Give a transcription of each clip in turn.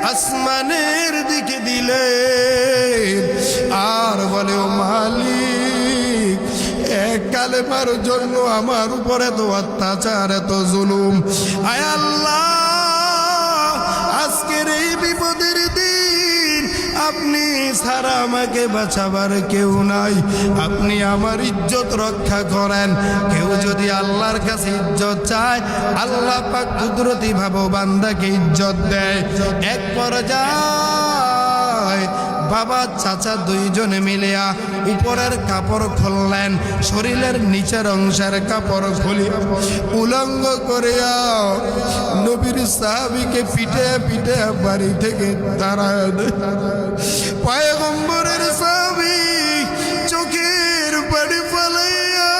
আসমানের দিকে দিলেন আর বলে, ও মালিক, এক কালেমার জন্য আমার উপর এত অত্যাচার, এত জুলুম। আয় আল্লাহ, আজকের এই বিপদের দিন আপনি ছাড়া আমাকে বাঁচাবার কেউ নাই। আপনি আমার ইজ্জত রক্ষা করেন। কেউ যদি আল্লাহর কাছে ইজ্জত চায়, আল্লাহ পাক কুদরতি ভাবে বান্দাকে ইজ্জত দেয়। এক পর্যায়ে বাবা চাচা দুইজনে মিলিয়া উপরের কাপড় খুললেন, শরীরের নিচের অংশের কাপড় খুলিয়া উলঙ্গ করিয়া নবীর সাহাবীকে পিঠে পিঠে বাড়ি থেকে তাড়ায় দেয়। পয়গম্বরের সাহাবী চোখের পানি ফেলাইয়া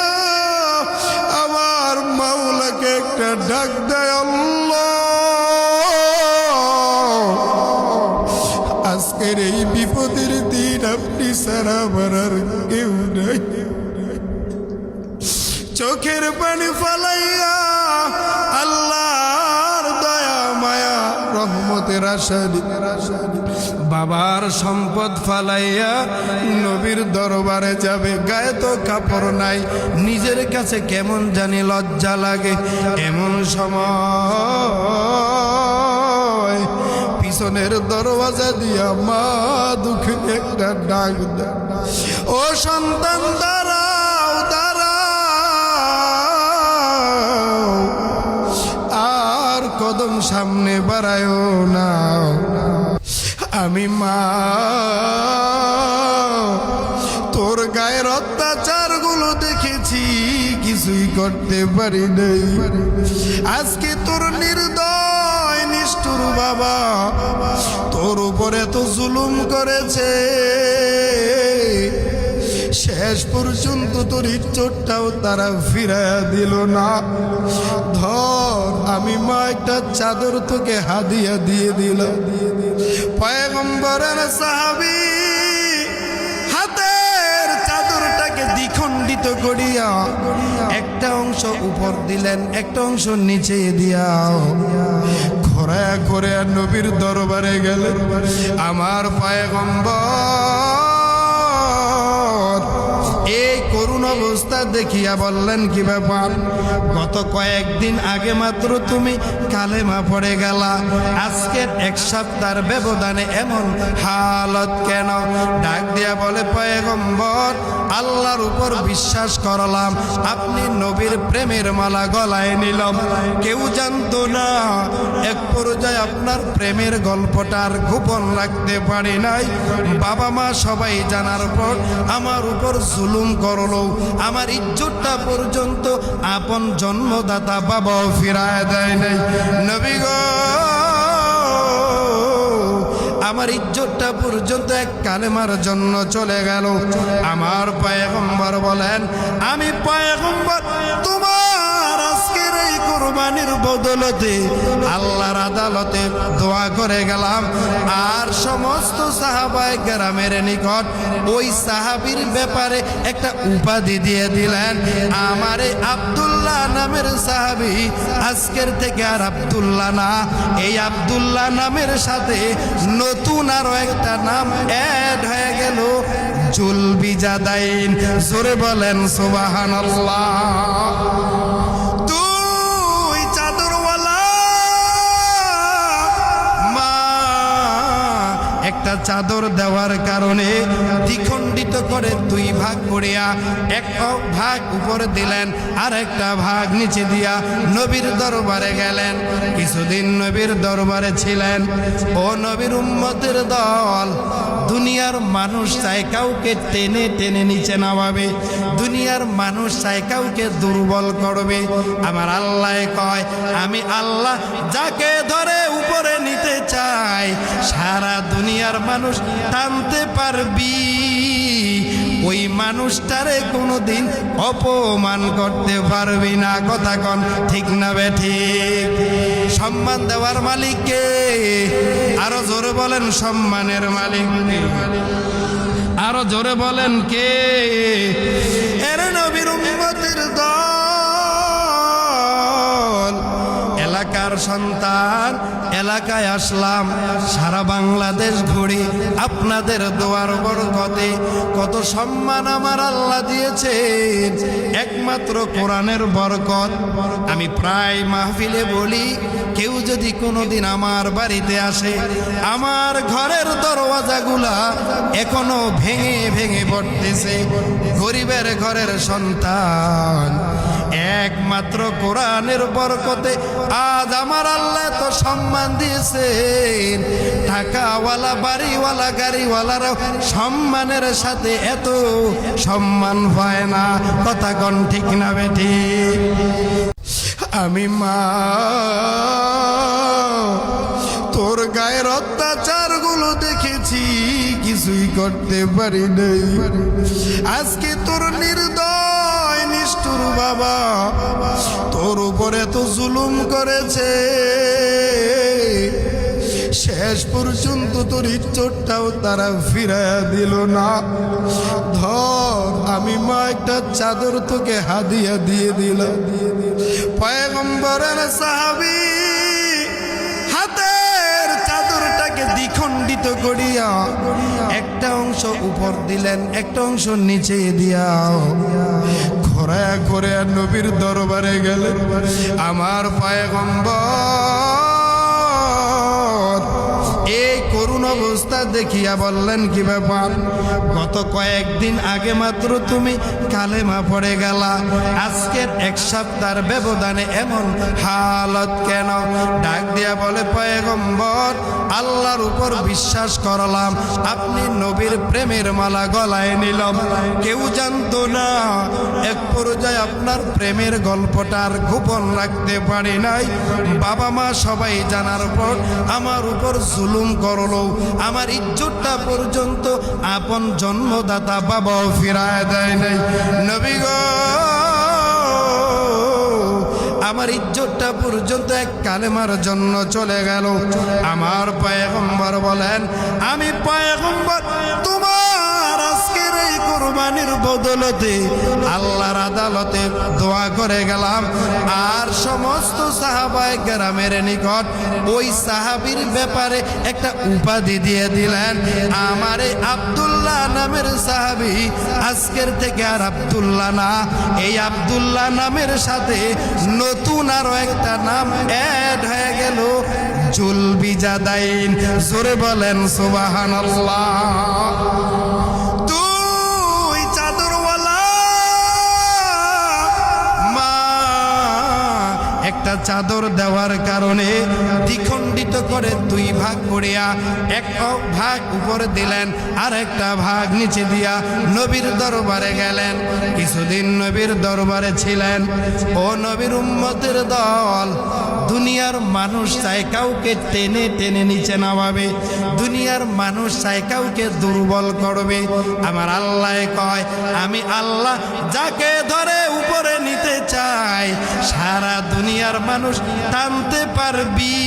আমার মাওলাকে একটা ডাক দেয়, আল্লাহ, আজকের এই বিপদের দিন আপনি সারা বাড়ার কেউ নাই। চোখের পানি ফালাইয়া আল্লাহর দয়া মায়া রহমতের আশা বাবার সম্পদ ফালাইয়া নবীর দরবারে যাবে। গায়ে তো কাপড় নাই, নিজের কাছে কেমন জানি লজ্জা লাগে। এমন সময় পিছনের দরওয়াজা দিয়া মা দুঃখে একটা ডাক দেয়, ও সন্তান দাঁড়াও, দাঁড়াও, আর কদম সামনে বাড়ায়ও না। আমি মা তোর গায়ের অত্যাচার গুলো দেখেছি, কিছুই করতে পারি নাই। আজকে তোর নির্দয় নিষ্ঠুর বাবা তোর উপরে তো জুলুম করেছে, শেষ পর্যন্ত তোর ইজ্জতটাও তারা ফিরাইয়া দিল না। ধর, আমি মা একটা চাদর তোকে হাদিয়া দিয়ে দিলাম। পয়গম্বরের সাহাবী হাতের চাদরটাকে দ্বিখণ্ডিত করিয়া একটা অংশ উপর দিলেন, একটা অংশ নিচে দিয়া ঘোরা করে নবীর দরবারে গেলেন। আমার পয়গম্বর এই করুণ অবস্থা দেখিয়া বললেন, কি ব্যাপার? গত কয়েকদিন আগে মাত্র তুমি কালেমা পড়ে গেলা, আজকের এক সপ্তাহের ব্যবধানে এমন হালত কেন? ডাক দিয়া বলে, পয়গম্বর, আল্লাহর উপর বিশ্বাস করলাম, আপনি নবীর প্রেমের মালা গলায় নিলাম, কেউ জানতো না। এক পর্যায়ে আপনার প্রেমের গল্পটা আর গোপন রাখতে পারি নাই। বাবা মা সবাই জানার পর আমার উপর জুলুম করলো, আমার ইজ্জতটা পর্যন্ত আপন জন্মদাতা বাবা ফিরায় দেয় নাই। নবী গো, আমার ইজ্জতটা পর্যন্ত এক কালেমার জন্য চলে গেল। আমার পয়গম্বর বলেন, আমি পয়গম্বর তোমার আজকের এই কুরবানির বদলতে আল্লাহর আদালতে দোয়া করে গেলাম। আর সমস্ত সাহাবায়ে কেরামের নিকট ওই সাহাবীর ব্যাপারে একটা উপাধি দিয়ে দিলেন, আমারে আব্দুল্লাহ নামের সাহাবী আজকের থেকে আর আব্দুল্লাহ না, এই আব্দুল্লাহ নামের সাথে নতুন আরো একটা নাম অ্যাড হয়ে গেল, জুলবিজাদাইন। জোরে বলেন সুবহানাল্লাহ। তুই চাদরওয়ালা মা, একটা চাদর দেওয়ার কারণে দ্বিখণ্ডিত করে দুই ভাগ করিয়া এক ভাগ উপরে দিলেন, আর একটা ভাগ নিচে দিয়া নবীর দরবারে গেলেন। কিছুদিন নবীর দরবারে ছিলেন। ও নবীর উম্মতের দল, দুনিয়ার মানুষ চায় কাউকে টেনে টেনে নিচে নামাবে, দুনিয়ার মানুষ চায় কাউকে দুর্বল করবে। আমার আল্লাহ কয়, আমি আল্লাহ যাকে ধরে উপরে নিতে চাই সারা দুনিয়ার মানুষ টানতে পারবি, ওই মানুষটারে কোনোদিন অপমান করতে পারবি না। কথা কন ঠিক না বেঠিক? সম্মান দেওয়ার মালিক কে? আরো জোরে বলেন, সম্মানের মালিক কে? আরো জোরে বলেন কে? এর নবীর উম্মতের দল, এলাকার সন্তান, এলাকায় আসলাম, সারা বাংলাদেশ ঘুরি আপনাদের দোয়ার বরকতে। কত সম্মান আমার আল্লাহ দিয়েছেন, একমাত্র কোরআনের বরকত। আমি প্রায় মাহফিলে বলি, কেউ যদি কোনোদিন আমার বাড়িতে আসে, আমার ঘরের দরওয়াজাগুলা এখনো ভেঙে ভেঙে পড়তেছে। গরিবের ঘরের সন্তান, একমাত্র কোরআনের বরকতে আজ আমার আল্লাহ তো সম্মান দিয়েছেন। টাকাওয়ালা, বাড়িওয়ালা, গাড়িওয়ালারাও সম্মানের সাথে এত সম্মান পায় না। কথা কোন ঠিক না বেঠি? আমি মা, তোর গায়ের অত্যাচার গুলো দেখেছি, কিছুই করতে পারি নাই। আজকে তোর নির্দয় নিষ্ঠুর বাবা তোর উপরে তো জুলুম করেছে, শেষ পর্যন্ত তোর ইজ্জতটাও তারা ফিরাইয়া দিল না। ধর, আমি মা একটা চাদর তোকে হাদিয়া দিয়ে দিলাম। পয়গম্বরের সাহাবী হাতের চাদরটাকে দ্বিখণ্ডিত করিয়া একটা অংশ উপর দিলেন, একটা অংশ নিচে দিয়া ঘোরা করে নবীর দরবারে গেলেন। আমার পয়গম্বর এই করুণ অবস্থা দেখিয়া বললেন, কি ব্যাপার? গত কয়েকদিন আগে মাত্র তুমি কালেমা পড়ে গেলা, আজকের এক সপ্তাহের ব্যবধানে এমন হালত কেন? ডাক দিয়া বলে, পয়গম্বর, আল্লাহর উপর বিশ্বাস করলাম, আপনি নবীর প্রেমের মালা গলায় নিলাম, কেউ জানতো না। এক পর্যায়ে আপনার প্রেমের গল্পটা আর গোপন রাখতে পারি নাই। বাবা মা সবাই জানার পর আমার উপর জুলুম করলো, আমার ইজ্জতটা পর্যন্ত আপন জন্মদাতা বাবাও ফিরায় দেয় নাই। নবী গো, আমার ইজ্জতটা পর্যন্ত এক কালেমার জন্য চলে গেল। আমার পয়গম্বর বলেন, আমি পয়গম্বর তোমার আজকের এই কুরবানির বদলতে আল্লাহর আদালতে দোয়া করে গেলাম। আর সমস্ত সাহাবায়ে কেরামের নিকট ওই সাহাবীর ব্যাপারে একটা উপাধি দিয়ে দিলেন। আমার এই আব্দুল্লাহ নামের সাহাবী আজকের থেকে আর আব্দুল্লাহ না, এই আব্দুল্লাহ নামের সাথে নতুন আরো একটা নাম অ্যাড হয়ে গেল, জুলবিজাদাইন। জোরে বলেন সুবহানাল্লাহ। তুই চাদরওয়ালা মা, একটা চাদর দেওয়ার কারণে দ্বিখণ্ডিত করে দুই ভাগ করিয়া এক ভাগ উপরে দিলেন, আর একটা ভাগ নিচে দিয়া নবীর দরবারে গেলেন। কিছুদিন নবীর দরবারে ছিলেন। ও নবীর উম্মতের দল, দুনিয়ার মানুষ চায় কাউকে টেনে টেনে নিচে নামাবে, দুনিয়ার মানুষ চায় কাউকে দুর্বল করবে। আমার আল্লাহ কয়, আমি আল্লাহ যাকে ধরে উপরে নিতে চাই, সারা দুনিয়ার মানুষ টানতে পারবি,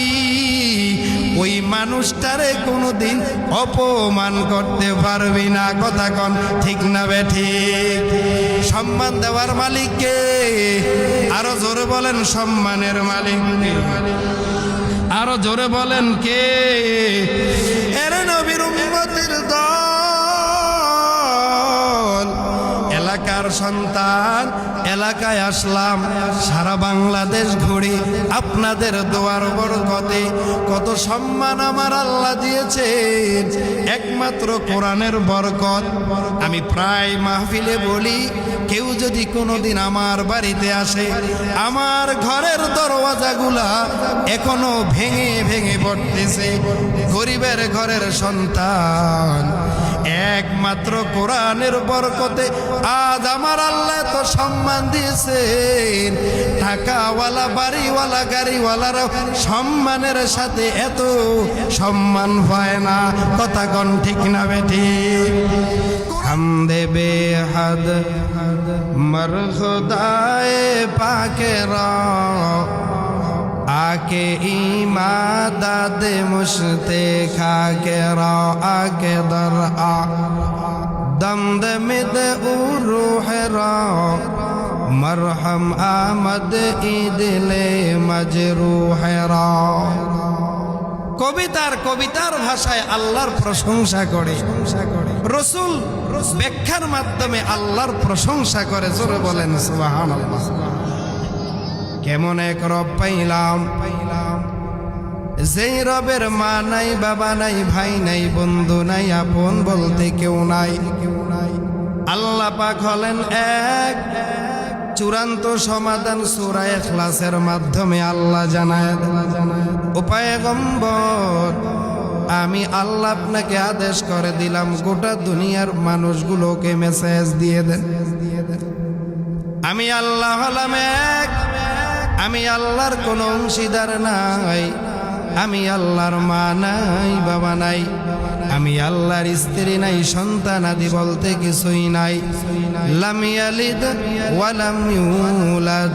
ওই মানুষটারে কোনোদিন অপমান করতে পারবি না। কথা কন ঠিক না বেঠিক? সম্মান দেওয়ার মালিক কে? আরো জোরে বলেন, সম্মানের মালিক কে? আরো জোরে বলেন, কে? এর নবীর উম্মতের দল, এলাকার সন্তান, এলাকায় আসলাম, সারা বাংলাদেশ ঘুরি আপনাদের দোয়ার বরকতে। কত সম্মান আমার আল্লাহ দিয়েছেন, একমাত্র কোরআনের বরকত। আমি প্রায় মাহফিলে বলি, কেউ যদি কোনোদিন আমার বাড়িতে আসে, আমার ঘরের দরওয়াজাগুলা এখনো ভেঙে ভেঙে পড়তেছে। গরিবের ঘরের সন্তান, একমাত্র কোরআনের বরকতে আজ আমার আল্লাহ তো সম্মান দিয়েছেন। টাকাওয়ালা, বাড়িওয়ালা, গাড়িওয়ালারাও সম্মানের সাথে এত সম্মান পায় না। কথা কোন ঠিক না বেঠি? হামদে বেহাদ মর খুদায়ে পাকেরা, आके इमादत मुश्ते खाके रा आके दर आ दम दमिद रूह रा মরহম আমদ ইদলে মজরুহেরা। কবিতার ভাষায় আল্লাহর প্রশংসা করে রাসূল, ব্যাখ্যার মাধ্যমে আল্লাহর প্রশংসা করে। জোরে বলেন সুবহানাল্লাহ। কেমন এক রব পাইলাম, যেই রবের মা নাই, বাবা নাই, ভাই নাই, বন্ধু নাই, আপন বলতে কেউ নাই। আল্লাহ পাক হলেন এক, চূড়ান্ত সমাধান সূরা ইখলাসের মাধ্যমে আল্লাহ জানায়, ও পয়গম্বর, আমি আল্লাহ আপনাকে আদেশ করে দিলাম গোটা দুনিয়ার মানুষগুলোকে মেসেজ দিয়ে দেন, আমি আল্লাহ হলাম এক, আমি আল্লাহর কোনো অংশীদার নাই, আমি আল্লাহর মা নাই, বাবা নাই, আমি আল্লাহর স্ত্রী নাই, সন্তান আদি বলতে কিছুই নাই। লাম ইয়ালিদ ওয়ালাম ইউলাদ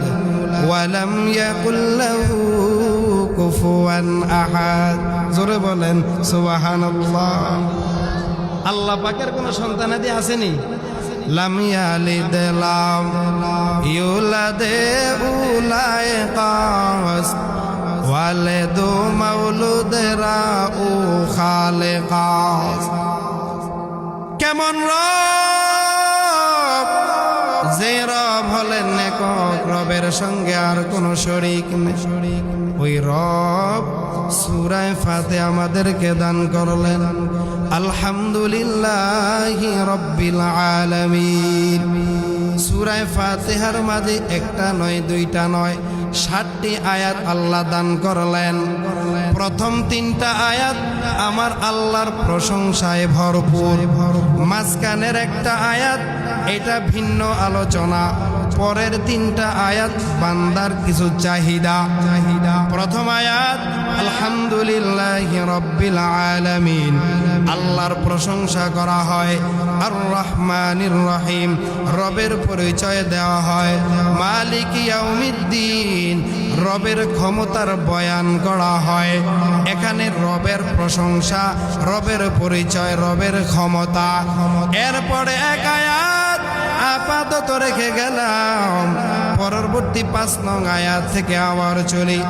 ওয়ালাম ইয়াকুল লাহু কুফুয়ান আহাদ। জোরে বলেন সুবহানাল্লাহ। আল্লাহ পাকের কোনো সন্তান আদি আসেনি? লাম ইয়ালিদ লাম ইউলাদ উলাই কাস ওয়ালিদু মাউলুদ রাউ খালিকাস। কেমন রব, যে রব হলেন একক, রবের সঙ্গে আর কোনো শরীক নেই। ওই রব সূরা ফাতিহা আমাদেরকে দান করলেন। আলহামদুলিল্লাহি রাব্বিল আলামিন। সূরা ফাতিহার মাঝে একটা নয়, দুইটা নয়, 7টি আয়াত আল্লাহ দান করলেন। প্রথম 3টা আয়াত আমার আল্লাহর প্রশংসায় ভরপুর। মাঝখানের একটা আয়াত এটা ভিন্ন আলোচনা। পরের 3টা আয়াত বান্দার কিছু চাহিদা। প্রথম আয়াত আলহামদুলিল্লাহি রাব্বিল আলামিন, আল্লাহর প্রশংসা করা হয়। আর রহমানির রহিম, রবের পরিচয় দেওয়া হয়। মালিক ইয়াউমিদ্দিন, রবের ক্ষমতার বয়ান করা হয়। এখানে রবের প্রশংসা, রবের পরিচয়, রবের ক্ষমতা। এরপরে এক আয়াত আপাতত রেখে গেলাম, পরবর্তী 5 নং আয়াত থেকে আবার চলি।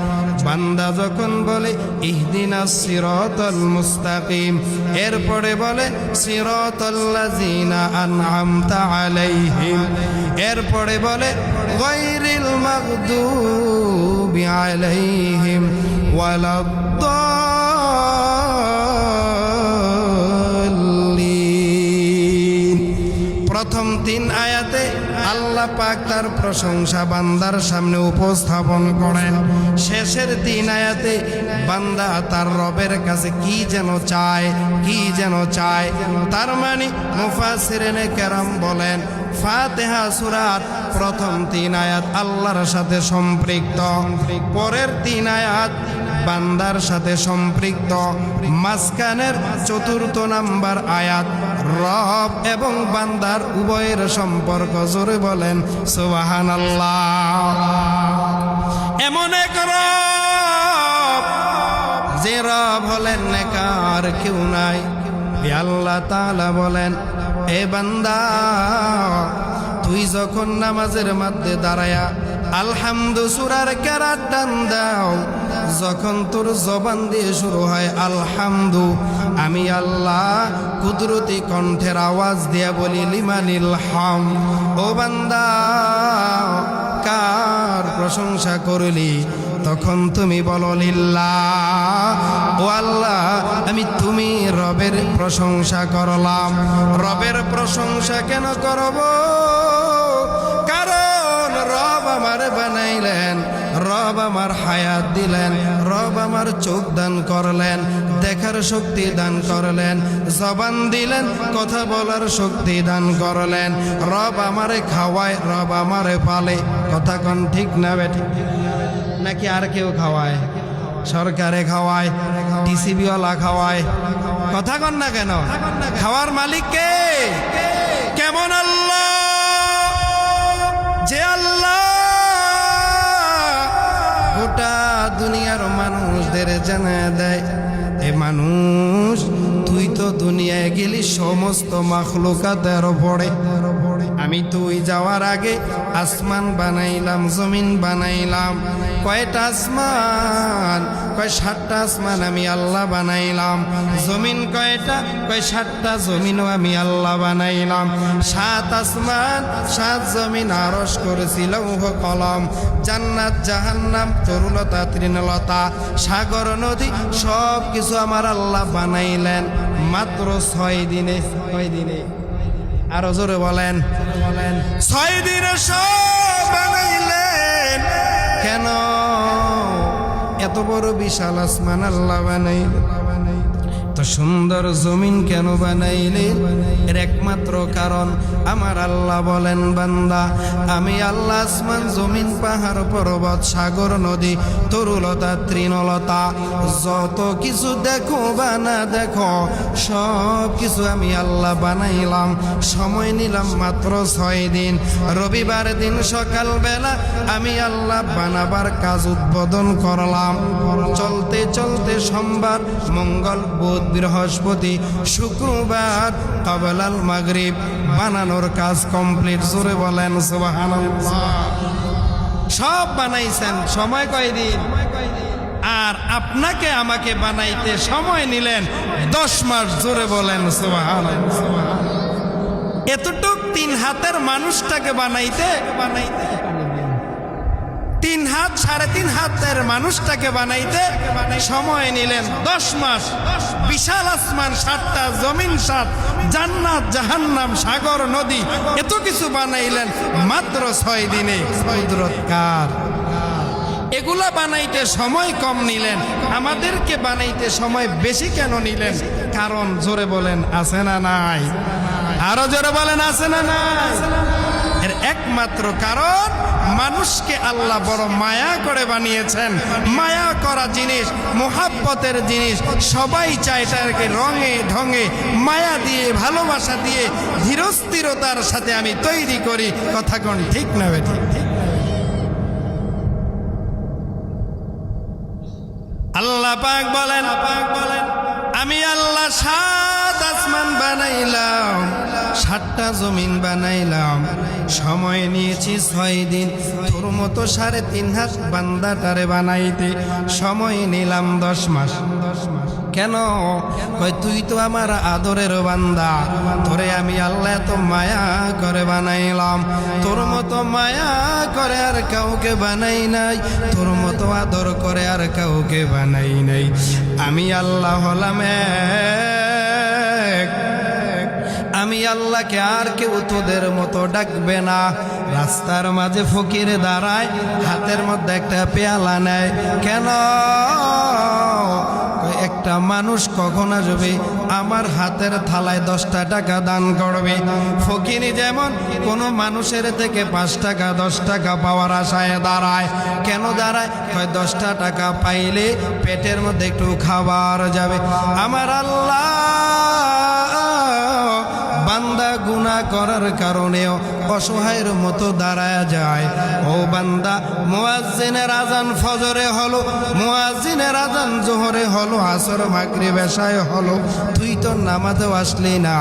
বান্দা যখন বলে ইহদিনাস সিরাতাল মুস্তাকিম, এরপরে বলে সিরাতাল্লাযিনা আনআমতা আলাইহিম, এরপরে বলে গায়রিল মাগদুবি আলাইহিম ওয়ালাদ-দাল্লিন। প্রথম 3 আয়াতে আল্লাহ পাক তার প্রশংসা বান্দার সামনে উপস্থাপন করেন। শেষের 3 আয়াতে বান্দা তার রবের কাছে কি যেন চায়, কি যেন চায়। তার মানে মুফাসসিরিনে কেরাম বলেন ফাতিহা সূরার প্রথম 3 আয়াত আল্লাহর সাথে সম্পৃক্ত, পরের 3 আয়াত বান্দার সাথে সম্পৃক্ত, মাঝখানের 4র্থ নাম্বার আয়াত রব এবং বান্দার উভয়ের সম্পর্ক। জোরে বলেন সুবহানাল্লাহ। এমন এক রব, যে রব হলেন নেকার কেউ নাই। আল্লাহ তাআলা বলেন, এ বান্দা, তুই যখন নামাজের মধ্যে দাঁড়ায়া আলহামদু সূরার কেরাত টান দাও, যখন তোর জবান দিয়ে শুরু হয় আলহামদু, আমি আল্লাহ কুদরতি কণ্ঠের আওয়াজ দিয়া বলি লিমানিল হাম। ও বান্দা, কার প্রশংসা করলি? তখন তুমি বলো লিল্লাহ। ও আল্লাহ, আমি তুমি রবের প্রশংসা করলাম। রবের প্রশংসা কেন করব? কারণ রব আমার বানাইলেন, রব আমার হায়াত দিলেন, রব আমার চোখ দান করলেন, দেখার শক্তি দান করলেন, জবান দিলেন, কথা বলার শক্তি দান করলেন। রব আমারে খাওয়ায়, রব আমারে পালে। কথা কোন ঠিক না বেঠি? নাকি আর কেউ খাওয়ায়? সরকারে খাওয়ায়, টিসিবিওয়ালা খাওয়ায়। কথা কন না কেন? খাওয়ার মালিক কে? কেমন আল্লাহ? যে আল্লাহ গোটা দুনিয়ার মানুষদের জানা দেয়, এ মানুষ, তুই তো দুনিয়ায় গেলি সমস্ত মাখলুকাতের উপরে, আমি তুই যাওয়ার আগে আসমান বানাইলাম, জমিন বানাইলাম। কয়টা আসমান? কয় 7টা আসমান আমি আল্লাহ বানাইলাম। জমিন কয়টা? কয় 7টা জমিনও আমি আল্লাহ বানাইলাম। 7 আসমান 7 জমিন আরশ করেছি লৌহ কলম। জান্নাত জাহান্নাম তরুলতা তৃণলতা সাগর নদী সব কিছু আমার আল্লাহ বানাইলেন মাত্র 6 দিনে। 6 দিনে, আরো জোরে বলেন। 6 দিনে সব বানাইলেন। কেন? এত বড় বিশাল আসমান আল্লাহ বানাইলেন, তো সুন্দর জমিন কেন বানাইলেন? এর একমাত্র কারণ আমার আল্লাহ বলেন, বান্দা আমি আল্লাহ আসমান জমিন পাহাড় পর্বত সাগর নদী তরুলতা তৃণলতা যত কিছু দেখো বা না দেখো সব কিছু আমি আল্লাহ বানাইলাম। সময় নিলাম মাত্র 6 দিন। রবিবার দিন সকালবেলা আমি আল্লাহ বানাবার কাজ উদ্বোধন করলাম। চলতে চলতে সোমবার মঙ্গল বুধ বৃহস্পতি শুক্রবার ক্বাবলাল মাগরিব বানানোর কাজ কমপ্লিট। জোরে বলেন সুবহানাল্লাহ। সব বানাইছেন, সময় কয়দিন? আর আপনাকে আমাকে বানাইতে সময় নিলেন 10 মাস। জোরে বলেন সুবহানাল্লাহ। এতটুক 3 হাতের মানুষটাকে বানাইতে 3 হাত 3.5 হাতের মানুষটাকে বানাইতে সময় নিলেন 10 মাস। বিশাল আসমান 7টা, জমিন 7, জান্নাত জাহান্নাম সাগর নদী এত কিছু বানাইলেন মাত্র 6 দিনে। কুদরত কার? এগুলা বানাইতে সময় কম নিলেন, আমাদেরকে বানাইতে সময় বেশি কেন নিলেন? কারণ জোরে বলেন আছে না নাই? আরো জোরে বলেন আছে না নাই? এর একমাত্র কারণ মানুষকে আল্লাহ বড় মায়া করে বানিয়েছেন। মায়া করা জিনিস, মোহাব্বতের জিনিস সবাই চায় এটাকে রঙে ঢঙে মায়া দিয়ে ভালোবাসা দিয়ে ধীরস্থিরতার সাথে আমি তৈরি করি। কথা কোন ঠিক না বেঠিক? আল্লাহ পাক বলেন আমি আল্লাহ 7 আসমান বানাইলাম, 7টা জমিন বানাইলাম। সময় নিয়েছি 6 দিন। তোর মতো 3.5 হাত বান্দাটারে বানাইতে সময় নিলাম 10 মাস। কেন? কই তুই তো আমার আদরের বান্দা, তোরে আমি আল্লাহ এত মায়া করে বানাইলাম। তোর মতো মায়া করে আর কাউকে বানাই নাই, তোর মতো আদর করে আর কাউকে বানাই নাই। আমি আল্লাহ হলাম এক। আমি আল্লাহকে আর কেউ তোদের মতো ডাকবে না। রাস্তার মাঝে ফকির দাঁড়ায়, হাতের মধ্যে একটা পেয়ালা নেয়। কেন? একটা মানুষ কখন আসবে আমার হাতের থালায় 10টা টাকা দান করবে? ফকিরি যেমন কোন মানুষের থেকে 5 টাকা 10 টাকা পাওয়ার আশায় দাঁড়ায়। কেন দাঁড়ায়? 10টা টাকা পাইলে পেটের মধ্যে একটু খাবার যাবে। আমার আল্লাহ বান্দা গুনাহ করার কারণেও অসহায়ের মতো দাঁড়ায় যায়। ও বান্দা, মুয়াজ্জিনের আজান ফজরে হলো, মুয়াজ্জিনের আজান জোহরে হলো, আসর মাগরিব এশায় হলো, তুই তো নামাজেও আসলি না।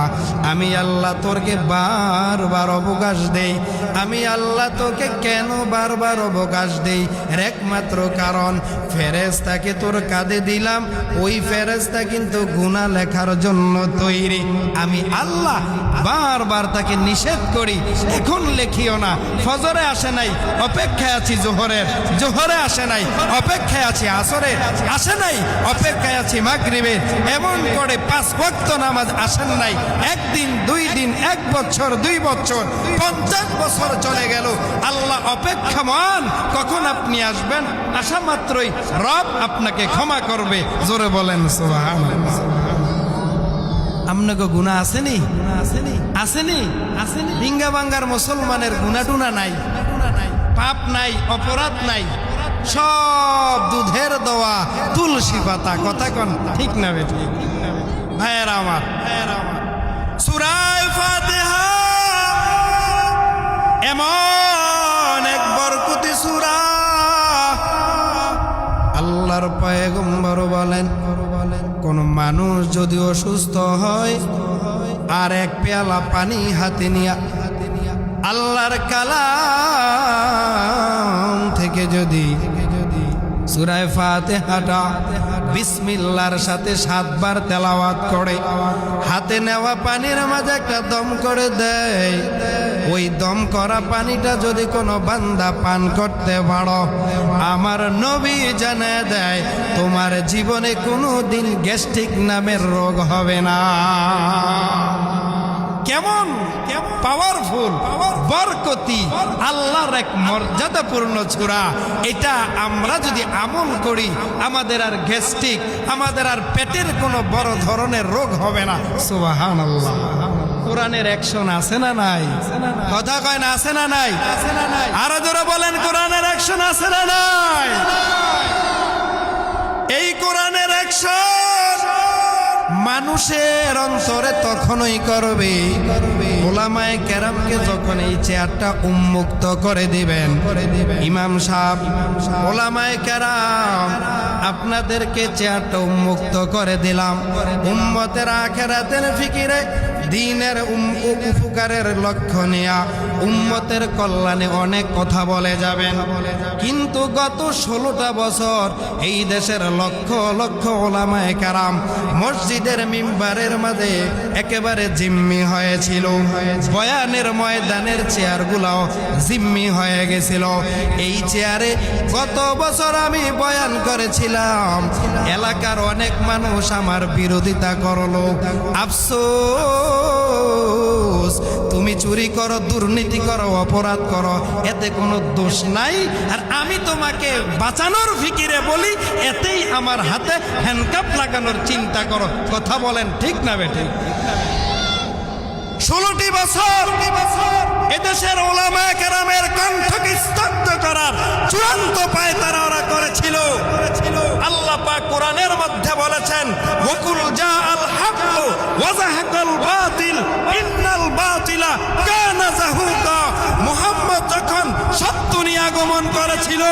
আমি আল্লাহ তোরকে বারবার অবকাশ দেই। আমি আল্লাহ তোকে কেন বারবার অবকাশ দেই? এর একমাত্র কারণ ফেরেশতাকে তোর কাঁধে দিলাম, ওই ফেরেশতা কিন্তু গুনাহ লেখার জন্য তৈরি। আমি আল্লাহ বারবার তাকে নিষেধ করি, এখন লেখিও না। ফজরে আসে নাই, অপেক্ষায় আছি জোহরের, জোহরে আসে নাই, অপেক্ষায় আছি আসরের, আসে নাই, অপেক্ষায় আছি মাগরিবের। এমন করে 5 ওয়াক্ত নামাজ আসেন নাই। 1 দিন 2 দিন 1 বছর 2 বছর 50 বছর চলে গেল। আল্লাহ অপেক্ষামান কখন আপনি আসবেন। আসা মাত্রই রব আপনাকে ক্ষমা করবে। জোরে বলেন সুবহানাল্লাহ। আপনাকে গুনাহ আসেনি? আসেনি? ডিঙ্গা বাঙ্গার মুসলমানের গুনাহ টুনা নাই, পাপ নাই, অপরাধ নাই, সব দুধের দোয়া তুলসী পাতা। কথা কোন ঠিক না বেঠিক? ভাইয়েরা আমার, সূরা ফাতিহা এমন এক বরকতি সূরা, আল্লাহর পয়গম্বর বলেন কোন মানুষ যদি অসুস্থ হয় আর 1 পেয়ালা পানি হাতে নিয়ে আল্লাহর কালাম থেকে যদি সূরা ফাতিহাটা বিসমিল্লাহর সাথে 7 বার তেলাওয়াত করে হাতে নেওয়া পানির মাঝে একটা দম করে দেয়, ওই দম করা পানিটা যদি কোনো বান্দা পান করতে পারো, আমার নবী জানিয়ে দেয় তোমার জীবনে কোনো দিন গ্যাস্ট্রিক নামের রোগ হবে না। কেমন পাওয়ারফুল, বরকতি, আল্লাহর এক মর্যাদাপূর্ণ সূরা। এটা আমরা যদি আমল করি আমাদের আর গ্যাস্ট্রিক, আমাদের আর পেটের কোনো বড় ধরনের রোগ হবে না। সুবহানাল্লাহ। কোরআনের অ্যাকশন আছে না নাই? কথা কয় না, আছে না নাই? আরো জোরে বলেন, কোরআনের অ্যাকশন আছে না নাই? এই কোরআনের অ্যাকশন মানুষের অন্তরে তখনই করবে ওলামায়ে কেরামকে যখন এই চেয়ারটা উন্মুক্ত করে দিবেন। ইমাম সাহেব, ওলামায়ে কেরাম, আপনাদেরকে চেয়ারটা উন্মুক্ত করে দিলাম উম্মতের আখিরাতের ফিকিরে, দ্বীনের উপকারের লক্ষ্য নিয়া উম্মতের কল্যাণে অনেক কথা বলে যাবেন। কিন্তু গত 16টা বছর এই দেশের লক্ষ লক্ষ ওলামায়ে কেরাম মসজিদের মিম্বারের মাঝে একেবারে জিম্মি হয়েছিল, বয়ানের ময়দানের চেয়ারগুলাও জিম্মি হয়ে গেছিল। এই চেয়ারে গত বছর আমি বয়ান করেছিলাম, এলাকার অনেক মানুষ আমার বিরোধিতা করলো। আফসোস, তুমি চুরি করো, দুর্নীতি করো, অপরাধ করো, এতে কোনো দোষ নাই, আর আমি তোমাকে বাঁচানোর ফিকিরে বলি, এতেই আমার হাতে হ্যান্ডকাপ লাগানোর চিন্তা করো। কথা বলেন ঠিক না বেঠিক? 16টি বছর এদেশের ওলামায়ে কেরামের কণ্ঠকে স্তব্ধ করার চূড়ান্ত পায়তারা ওরা করেছিল। আল্লাহ পাক কোরআনের মধ্যে বলেছেন, ওয়াকুল জাআল হক ওয়া যাহাকাল বাতিল ইন্নাল বাতিলা কানা যাহুকা। মুহাম্মদ যখন সত্য নিয়ে আগমন করেছিল,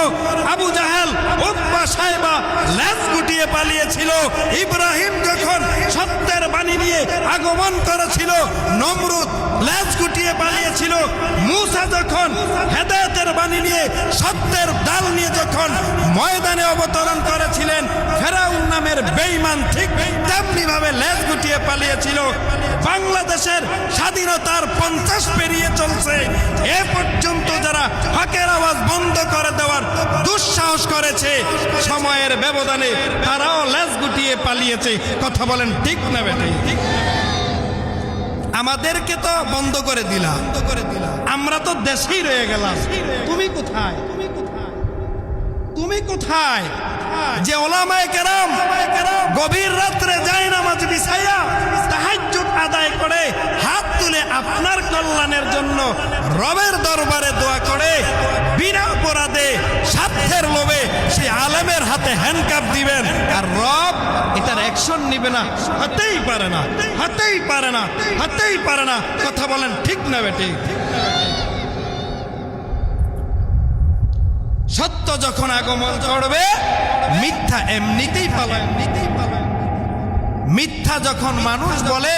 আবু জাহেল, উতবা, সাইবা লেজ গুটিয়ে পালিয়েছিল। ইব্রাহিম যখন সত্যের বাণী নিয়ে আগমন করেছিল, নমরুদ লেজ গুটিয়ে পালিয়েছিল। মূসা যখন হেদায়েতের বাণী নিয়ে, সত্যের ডাল নিয়ে যখন ময়দানে অবতরণ করেছিলেন, ফেরাউন নামের বেঈমান ঠিক তেমনি ভাবে লেজ গুটিয়ে পালিয়েছিল। বাংলাদেশের স্বাধীনতার 50 পেরিয়ে চলছে, এ পর্যন্ত যারা হকের আওয়াজ বন্ধ করে দেওয়ার দুঃসাহস করেছে, সময়ের ব্যবধানে তারাও লেজ গুটিয়ে পালিয়েছে। কথা বলেন ঠিক না বেঠিক? আমাদেরকে তো বন্ধ করে দিলা, আমরা তো দেশেই রয়ে গেলাম। তুমি কোথায়? তুমি কোথায়? যে ওলামায়ে কেরাম গভীর রাত্রে যায় নামাজ বিছাইয়া তাহাজ্জুদ আদায় করে হাত তুলে আপনার কল্যাণের জন্য রবের দরবারে দোয়া করে, বিনা অপরাধে স্বার্থের লোভে সেই আলেমের হাতে হ্যান্ডকাপ দিবেন, আর রব এটার অ্যাকশন নিবে না? হতেই পারে না, হতেই পারে না, হতেই পারে না। কথা বলেন ঠিক না বেঠিক? সত্য যখন আগমন করবে, মিথ্যা এমনিতেই পালায়। মিথ্যা যখন মানুষ বলে,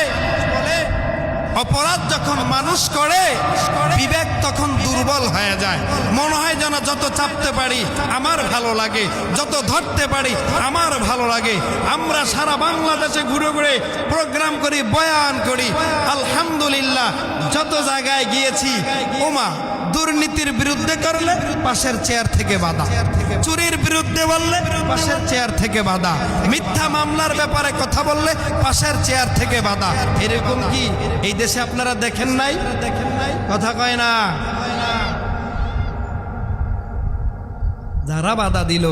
অপরাধ যখন মানুষ করে, বিবেক তখন দুর্বল হয়ে যায়। মনে হয় যেন যত চাপতে পারি আমার ভালো লাগে, যত ধরতে পারি আমার ভালো লাগে। আমরা সারা বাংলাদেশে ঘুরে ঘুরে প্রোগ্রাম করি, বয়ান করি, আলহামদুলিল্লাহ যত জায়গায় গিয়েছি, ওমা দুর্নীতির বিরুদ্ধে করলে পাশের চেয়ার থেকে বাধা, চুরির বিরুদ্ধে বললে পাশের চেয়ার থেকে বাধা, মিথ্যা মামলার ব্যাপারে কথা বললে পাশের চেয়ার থেকে বাধা। এরকম কি এই দেশে আপনারা দেখেন নাই? কথা কয় না। যারা বাধা দিল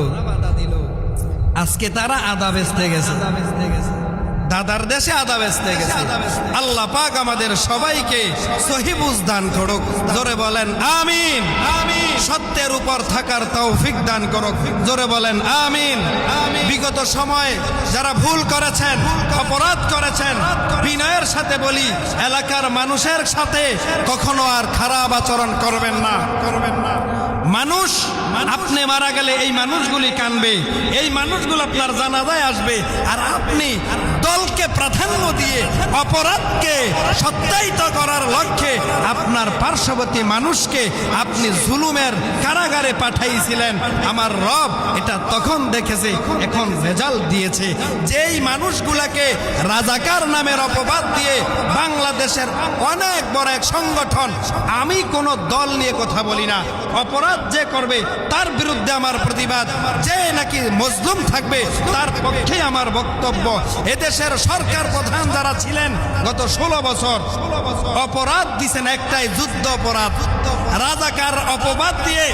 আজকে তারা আদা বেচতে গেছে, দাদার দেশে আদা বেচতে গেছে। আল্লাহ পাক আমাদের সবাইকে সহি বুঝ দান করুক। জোরে বলেন আমিন। সত্যের উপর থাকার তৌফিক দান করুক। জোরে বলেন আমিন। বিগত সময়ে যারা ভুল করেছেন, অপরাধ করেছেন, বিনয়ের সাথে বলি, এলাকার মানুষের সাথে কখনো আর খারাপ আচরণ করবেন না। মানুষ আপনি মারা গেলে এই মানুষগুলি কানবে, এই মানুষগুলো আপনার জানাজায় আসবে, আর আপনি দলকে প্রাধান্য দিয়ে অপরাধকে সত্যায়িত করার লক্ষ্যে আপনার পার্শ্ববর্তী মানুষকে আপনি জুলুমের কারাগারে পাঠাইছিলেন। আমার রব এটা তখন দেখেছে, এখন রেজাল্ট দিয়েছে। যেই মানুষগুলাকে রাজাকার নামের অপবাদ দিয়ে বাংলাদেশের অনেক বড় এক সংগঠন, আমি কোনো দল নিয়ে কথা বলি না, অপরাধ যে করবে তার বিরুদ্ধে আমার প্রতিবাদ, যে নাকি মজলুম থাকবে তার পক্ষে আমার বক্তব্য। এদেশের সরকার প্রধান যারা ছিলেন গত 16 বছর অপরাধ দিছেন একটাই, যুদ্ধ অপরাধ। রাজাকার অপবাদ দিয়ে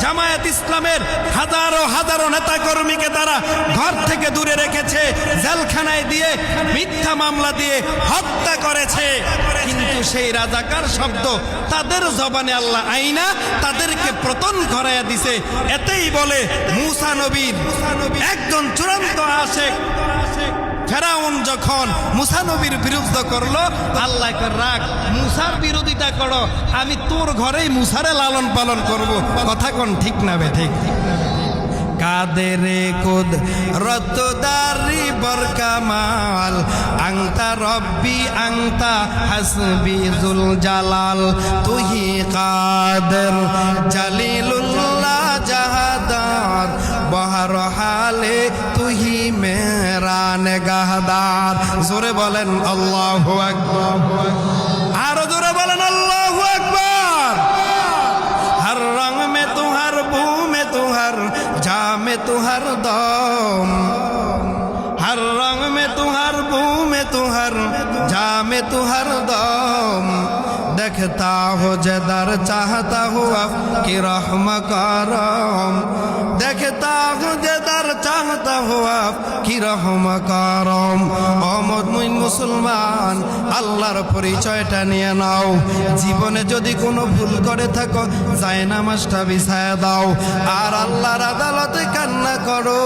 জামায়াত ইসলামের হাজারো হাজারো নেতা কর্মীকে তারা ঘর থেকে দূরে রেখেছে, জেলখানায় দিয়ে মিথ্যা মামলা দিয়ে হত্যা করেছে। কিন্তু সেই রাজাকার শব্দ তাদের জবানে আল্লাহ আইনা তাদেরকে পতন করাইয়া দিছে। এতেই বলে মুসা নবীর একজন চূড়ান্ত আশেক ফেরাউন যখন মুসা নবীর বিরুদ্ধে করলো, আল্লাহ রাখ, মুসার বিরোধিতা করো, আমি তোর ঘরেই মুসারে লালন পালন করব। কথা কোন ঠিক না বে ঠিক? কাদেরে কুদ রতদারি বরকামাল আংতা রব্বি আংতা হাসবি জুল জালাল তুহি কাদের জালিলুল্লাহ জাহাদার বহর হালে তুহি মেরা নেগাহদার। জোরে বলেন আল্লাহু আকবার, আরো জোরে বলেন আল্লাহু আকবার। হর রং মে তুহার বু মে তুহার जा में तुहर दम, हर रंग में तुहर बू में तुहर जा में तुहर दम। देखता हो जदर चाहता हुआ कि रहम करम, देखता हो जदर चाहता हुआ कि रहम करम। ও মুমিন মুসলমান, আল্লাহর পরিচয়টা নিয়ে নাও। জীবনে যদি কোনো ভুল করে থাকো যায় নামাজটা বিছায়া দাও, আর আল্লাহর আদালতে কান্না করো।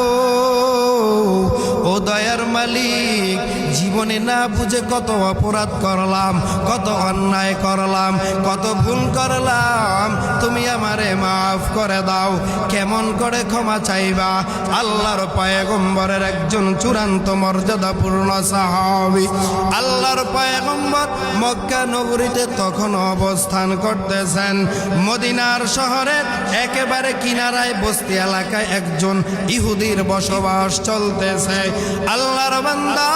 ও দয়ার মালিক, জীবনে না বুঝে কত অপরাধ করলাম, কত অন্যায় করলাম, কত ভুল করলাম, তুমি আমারে মাফ করে দাও। কেমন করে ক্ষমা চাইবা? আল্লাহর পয়গম্বরের একজন চূড়ান্ত মর্যাদাপূর্ণ সাহাবী, আল্লাহর পয়গম্বর মক্কা নগরীতে তখন অবস্থান করতেছেন। মদিনার শহরের একেবারে কিনারায় বস্তি এলাকায় একজন ইহুদির বসবাস চলতেছে। আল্লাহর বান্দা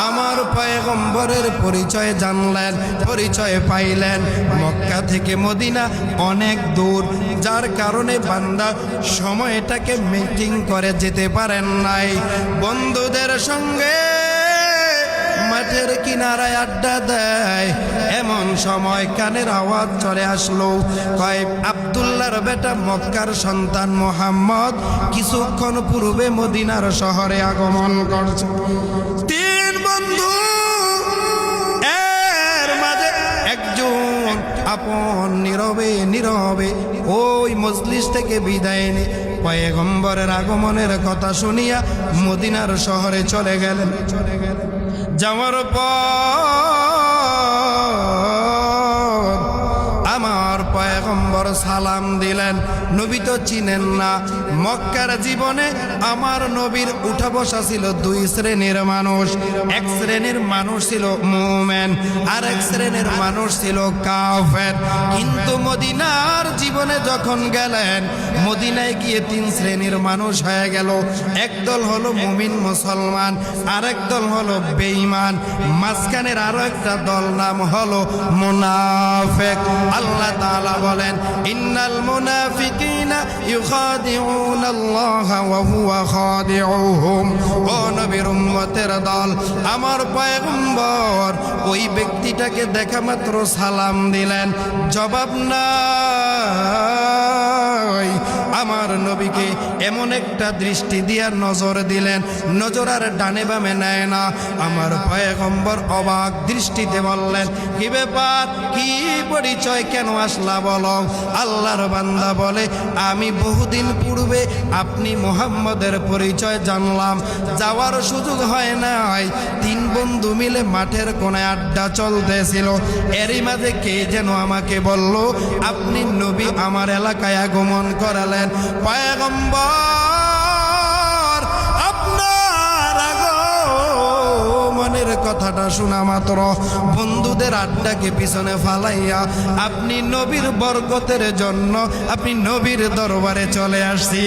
আমার পয়গম্বরের পরিচয় জানলেন, পরিচয় পাইলেন। মক্কা থেকে মদিনা অনেক দূর, যার কারণে বান্দা সময়টাকে মিটিং করে যেতে পারেন নাই। বন্ধুদের সঙ্গে মাঠের কিনারায় আড্ডা দেয়, এমন সময় কানের আওয়াজ চলে আসলো, কয় আব্দুল্লাহর বেটা মক্কার সন্তান মুহাম্মদ কিছুক্ষণ পূর্বে মদিনার শহরে আগমন করছে। তিন বন্ধু, এর মাঝে একজন আপন নীরবে নীরবে ওই মজলিস থেকে বিদায় নিয়ে পয়গম্বরের আগমনের কথা শুনিয়া মদিনার শহরে চলে গেলেন। যাওয়ার পর আমার পয়গম্বর সালাম দিলেন। নবী তো চিনেন না। মক্কার জীবনে আমার নবীর উঠা বসা ছিল দুই শ্রেণীর মানুষ। এক শ্রেণীর মানুষ ছিল মুমিন, আর এক শ্রেণীর মানুষ ছিল কাফের। কিন্তু মদিনার জীবনে যখন গেলেন, মদিনায় গিয়ে তিন শ্রেণীর মানুষ হয়ে গেল। একদল হলো মুমিন মুসলমান, আরেক দল হলো বেঈমান, মাঝখানের আরো একটা দল নাম হলো মুনাফিক। আল্লাহ তাআলা বলেন, ইন্নাল মুনাফিকিনা ইউখাদিউনাল্লাহা ওয়া হুয়া খাদিউহুম। ও নবীর উম্মতের দল, আমার পয়গম্বর ওই ব্যক্তিটাকে দেখা মাত্র সালাম দিলেন, জবাব নাই। আমার নবীকে এমন একটা দৃষ্টি দিয়া নজর দিলেন, নজর আর ডানে বামে নেয় না। আমার পয়গম্বর অবাক দৃষ্টিতে বললেন, কি ব্যাপার, কি পরিচয়, কেন আসলা বলো? আল্লাহর বান্দা বলে, আমি বহুদিন পূর্বে আপনি মুহাম্মদের পরিচয় জানলাম, যাওয়ার সুযোগ হয় নাই। 3 বন্ধু মিলে মাঠের কোনায় আড্ডা চলতেছিল, এরই মাঝে কে যেন আমাকে বলল আপনি নবী, আমার এলাকায় আগমন করালেন। পয়গম্বর আপনার আগমনের কথাটা শোনা মাত্র বন্ধুদের আড্ডাকে পিছনে ফালাইয়া আপনি নবীর বরকতের জন্য আপনি নবীর দরবারে চলে আসছি।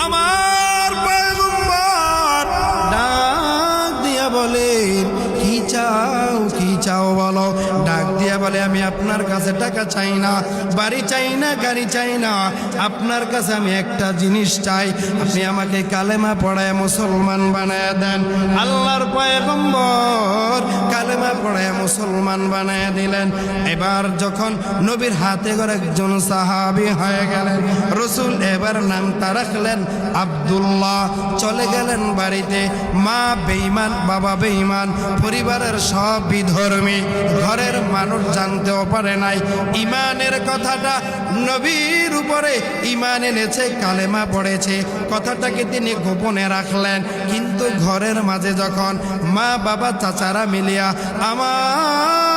আমার পয়গম্বর ডাক দিয়া বলেন, কি চাও, কি চাও বলো? ডাক দিয়া বলে, আমি আপনার কাছে টাকা চাই না, বাড়ি চাই না, গাড়ি চাই না, আপনার কাছে আমি একটা জিনিস চাই, আপনি আমাকে কালেমা পড়ায় মুসলমান বানায় দেন। আল্লাহর পয়গম্বর কালেমা পড়ায় মুসলমান বানায় দিলেন। এবার যখন নবীর হাতে করে একজন সাহাবী হয়ে গেলেন, রসুল এবার নামটা রাখলেন আব্দুল্লাহ। চলে গেলেন বাড়িতে। মা বেঈমান, বাবা বেঈমান, পরিবারের সব বিধর্মী, ঘরের মানুষ জানতেও পারে নাই ইমানের কথাটা। নবীর উপরে ইমান এনেছে, কালেমা পড়েছে, কথাটাকে তিনি গোপনে রাখলেন। কিন্তু ঘরের মাঝে যখন মা বাবা চাচারা মিলিয়া আমার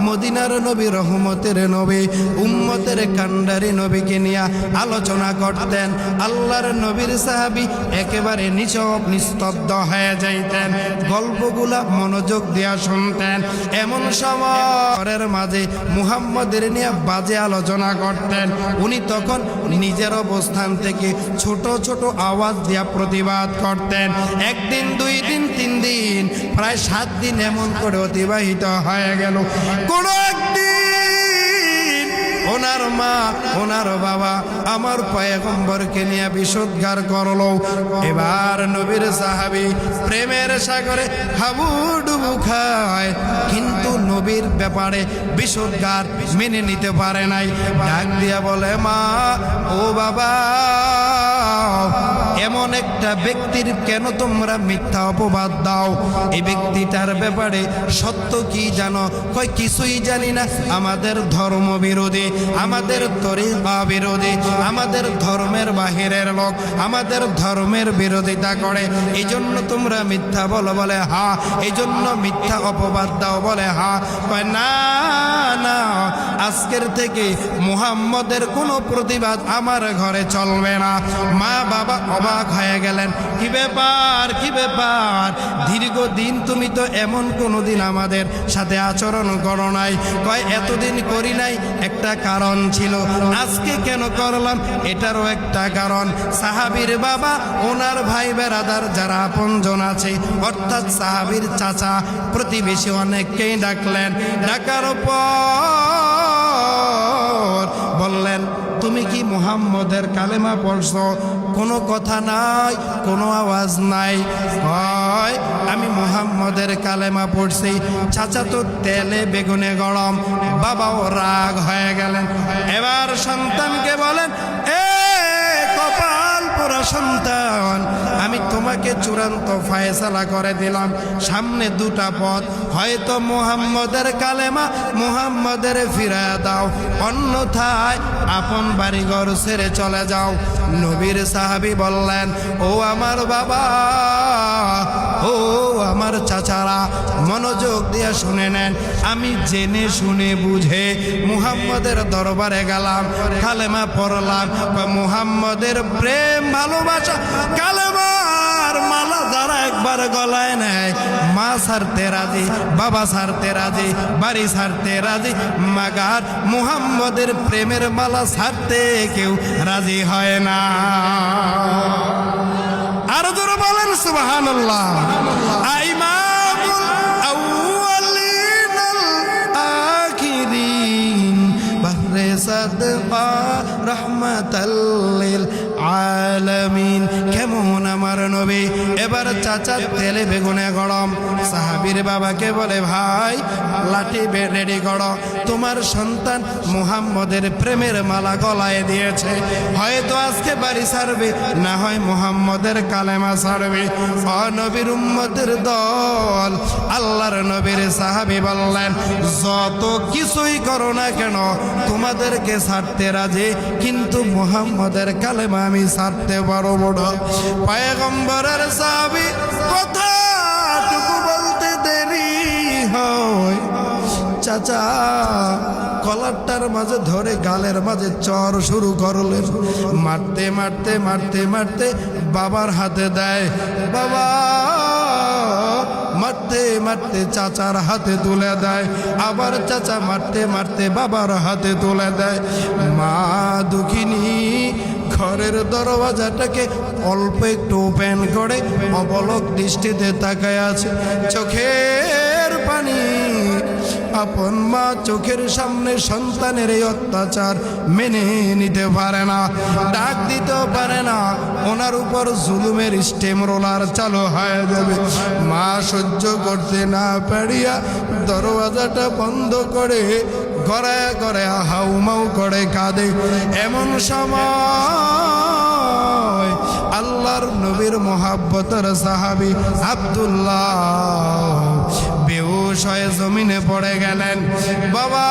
মদিনার নবী, রহমতের নবী, উম্মতের কান্ডারি নবীকে নিয়ে আলোচনা করতেন, আল্লাহর নবীর সাহাবী একেবারে নীচব নিস্তব্ধ হয়ে যাইতেন, গল্পগুলা মনোযোগ দিয়া শুনতেন। এমন সময়ের মাঝে মুহাম্মদের নিয়ে বাজে আলোচনা করতেন। উনি তখন নিজের অবস্থান থেকে ছোট ছোট আওয়াজ দিয়া প্রতিবাদ করতেন। 1 দিন, 2 দিন, 3 দিন, প্রায় 7 দিন এমন করে অতিবাহিত হয়ে গেল। কোন একদিন ওনার মা, ওনার বাবা আমার পয়গম্বরকে নিয়ে বিষোদ্গার করলো। এবার নবীর সাহাবী প্রেমের সাগরে হাবুডুবু খায়, কিন্তু নবীর ব্যাপারে বিষোদ্গার মেনে নিতে পারে নাই। ডাক দিয়া বলে, মা, ও বাবা, এমন একটা ব্যক্তির কেন তোমরা মিথ্যা অপবাদ দাও? এই ব্যক্তিটার ব্যাপারে সত্য কি জানো? কই কিছুই জানি না, আমাদের ধর্ম বিরোধী, আমাদের তরিকা বিরোধী, আমাদের ধর্মের বাহিরের লোক, আমাদের ধর্মের বিরোধিতা করে, এই জন্য তোমরা মিথ্যা বলো? বলে হা। এই জন্য মিথ্যা অপবাদ দাও? বলে হা। কয় না না, আজকের থেকে মুহাম্মদের কোনো প্রতিবাদ আমার ঘরে চলবে না। মা বাবা অবাক হয়ে গেলেন, কি ব্যাপার, কি ব্যাপার? দীর্ঘদিন তুমি তো এমন কোনোদিন আমাদের সাথে আচরণ করো নাই। কয় এতদিন করি নাই, একটা কারণ ছিল, আজকে কেন করলাম এটারও একটা কারণ। সাহাবীর বাবা, ওনার ভাই বেরাদার যারা আপনজন আছে, অর্থাৎ সাহাবীর চাচা, প্রতিবেশী অনেককেই ডাকলেন। ডাকার পর বললেন, তুমি কি মুহাম্মদের কালেমা পড়ছো? কোনো কথা নাই, কোনো আওয়াজ নাই। হয় আমি মুহাম্মদের কালেমা পড়ছি। চাচা তো তেলে বেগুনে গরম, বাবাও রাগ হয়ে গেলেন। এবার সন্তানকে বলেন, এ কপাল পোড়া সন্তান, আমি তোমাকে চূড়ান্ত ফায়সালা করে দিলাম। সামনে 2টা পথ, হয়তো মুহাম্মদের কালেমা মুহাম্মদের ফিরায়া দাও, অন্যথায় আপন বাড়িঘর ছেড়ে চলে যাও। নবীর সাহাবী বললেন, ও আমার বাবা, ও আমার চাচারা, মনোযোগ দিয়ে শুনে নেন। আমি জেনে শুনে বুঝে মুহাম্মদের দরবারে গেলাম, কালেমা পড়লাম। মুহাম্মদের প্রেম ভালোবাসা কালেমার মালা যারা একবার গলায় নেয়, মা ছাড়তে রাজি, বাবা ছাড়তে রাজি, বাড়ি ছাড়তে রাজি, মাগার মুহাম্মদের প্রেমের মালা ছাড়তে কেউ রাজি হয় না। আরো জোরে বলেন সুবহানাল্লাহ। ইমামুল আউয়ালিন আল আখিরিন, বাহরে সাদকা রাহমাতাল লিল আলামিন। কেমন আমার নবী। এবার চাচা তেলে বেগুনে গরম, সাহাবীর বাবাকে বলে ভাই লাঠি রেডি করো, তোমার সন্তান মুহাম্মদের প্রেমের মালা গলায় দিয়েছে, হয়তো আজকে বাড়ি ছাড়বে, না হয় মুহাম্মদের কালেমা ছাড়বে। ও নবীর উম্মতের দল, আল্লাহর নবীর সাহাবী বললেন যত কিছুই করো না কেন তোমাদেরকে ছাড়তে রাজি, কিন্তু মুহাম্মদের কালেমা আমি ছাড়তে পারবো না। পয়গম্বরের সাহাবী কথাটুকু বলতে দেরি হয়, চাচা কলারটার মাঝে ধরে গালের মাঝে চর শুরু করলেন, মারতে মারতে মারতে মারতে বাবার হাতে দেয়, বাবা মারতে মারতে চাচার হাতে তুলে দেয়, আবার চাচা মারতে মারতে বাবার হাতে তুলে দেয়। মা দুঃখিনী ঘরের দরওয়াজাটাকে অল্প একটু ওপেন করে অপলক দৃষ্টিতে তাকায় আছে, চোখের পানি। আপন মা চোখের সামনে সন্তানের এই অত্যাচার মেনে নিতে পারে না, ডাক দিতেও পারে না, ওনার উপর জুলুমের স্টেম রোলার চালু হয়ে যাবে। মা সহ্য করতে না পারিয়া দরওয়াজাটা বন্ধ করে গড়ায় গড়ায় হাউমাউ করে কাঁদে। এমন সময় আল্লাহর নবীর মোহাব্বতের সাহাবী আব্দুল্লাহ বেহুশ হয়ে জমিনে পড়ে গেলেন। বাবা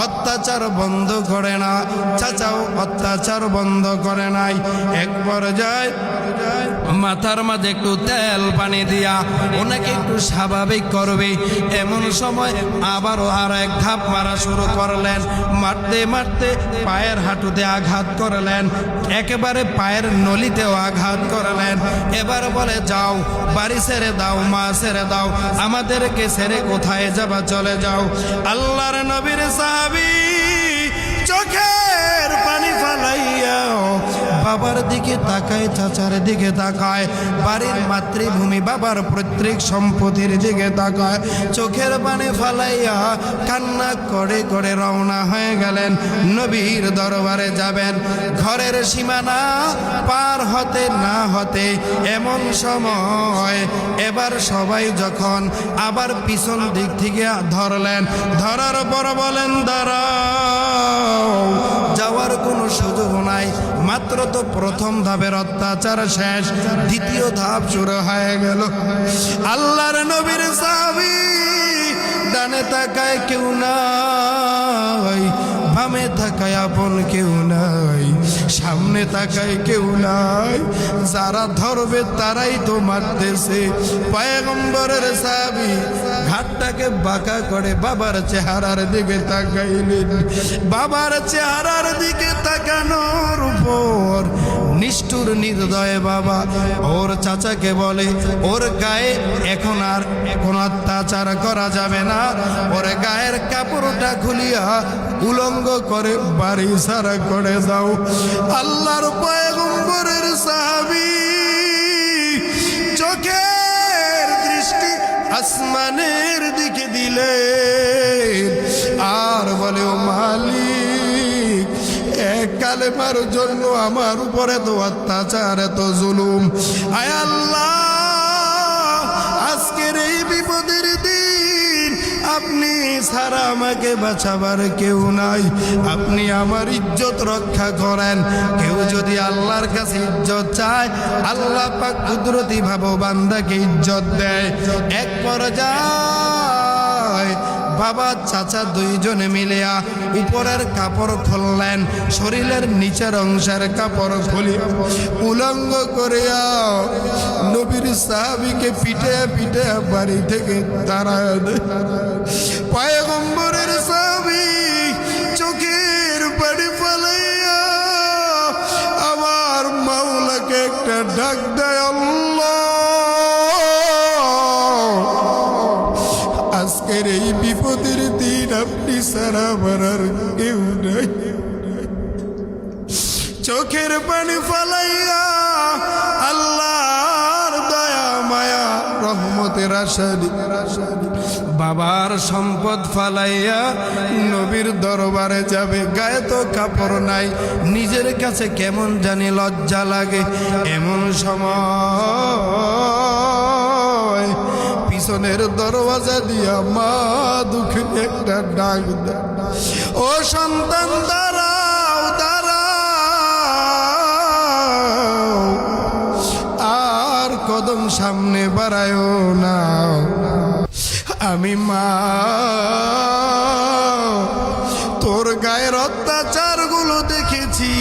অত্যাচার বন্ধ করে না, চাচাও অত্যাচার বন্ধ করে নাই। এক পর্যায়ে মাথার মাঝে একটু তেল পানি দিয়া ওনাকে একটু স্বাভাবিক করবে, এমন সময় আবারও আর এক ধাপ মারা শুরু করলেন। মারতে মারতে পায়ের হাঁটুতে আঘাত করলেন, একেবারে পায়ের নলিতেও আঘাত করলেন। এবার বলে যাও, বাড়ি ছেড়ে দাও, মা ছেড়ে দাও, আমাদেরকে ছেড়ে কোথায় যাবা, চলে যাও। আল্লাহর নবীর সাহাবী চোখের পানি ফালাইয়া বাবার দিকে তাকায়, চাচার দিকে তাকায়, বাড়ির মাতৃভূমি বাবার পৈতৃক সম্পত্তির দিকে তাকায়, চোখের পানি ফালাইয়া কান্না করে করে রওনা হয়ে গেলেন নবীর দরবারে যাবেন। ঘরের সীমানা পার হতে না হতে এমন সময় এবার সবাই যখন আবার পিছন দিক থেকে ধরলেন, ধরার পর বলেন দাঁড়াও, যাওয়ার কোনো সুযোগ নাই, মাত্র তো প্রথম ধাপের অত্যাচার শেষ, দ্বিতীয় ধাপ শুরু হয়ে গেল। আল্লাহর নবীর সাহাবী ডানে তাকায় কেউ নাই, বামে তাকায় আপন কেউ নাই, সামনে তাকায় কেউ নাই, যারা ধরবে তারাই তো মারতেছে। পয়গম্বরের সাহাবী ঘাটটাকে বাঁকা করে বাবার চেহারার দিকে তাকাইলেন। বাবার চেহারার দিকে তাকানোর উপর নিষ্ঠুর নির্দয় বাবা ওর চাচাকে বলে, ওর গায়ে এখন আর কোনো অত্যাচার করা যাবে না, ওর গায়ের কাপড়টা খুলিয়া উলঙ্গ করে বাড়ি সারা করে দাও। আল্লাহর পয়গম্বরের সাহাবী চোখের দৃষ্টি আসমানের দিকে দিলেন আর বলে, ও মালিক, এক কালেমার জন্য আমার উপরে তো অত্যাচার, এত জুলুম, আয় আল্লাহ আজকের এই বিপদের দিন আপনি ছাড়া আমাকে বাঁচাবার কেউ নাই, আপনি আমার ইজ্জত রক্ষা করেন। কেউ যদি আল্লাহর কাছে ইজ্জত চায়, আল্লাহ পাক কুদরতি ভাবে বান্দাকে ইজ্জত দেয়। এক পর্যায়ে বাবা চাচা দুইজনে মিলিয়া উপরের কাপড় খুললেন, শরীরের নিচের অংশের কাপড় খুলিয়া উলঙ্গ করিয়া নবীর সাহাবীকে পিঠে পিঠে বাড়ি থেকে তাড়ায় দেয়। পয়গম্বরের সাহাবী চোখের পানি ফেলাইয়া আমার মাওলাকে একটা ডাক দেয়, আল্লাহ আজকের এই বিপদের দিন আপনি সারা মারার কেউ নাই। চোখের পানি ফালাইয়া আল্লাহর দয়া মায়া রহমতের আশা বাবার সম্পদ ফালাইয়া নবীর দরবারে যাবে, গায়ে তো কাপড় নাই, নিজের কাছে কেমন জানি লজ্জা লাগে। এমন সময় পিছনের দরওয়াজা দিয়া মা দুঃখে একটা ডাক দেয়, ও সন্তান দাঁড়াও দাঁড়াও, আর কদম সামনে বাড়ায়ও না, আমি মা তোর গায়ের অত্যাচার গুলো দেখেছি,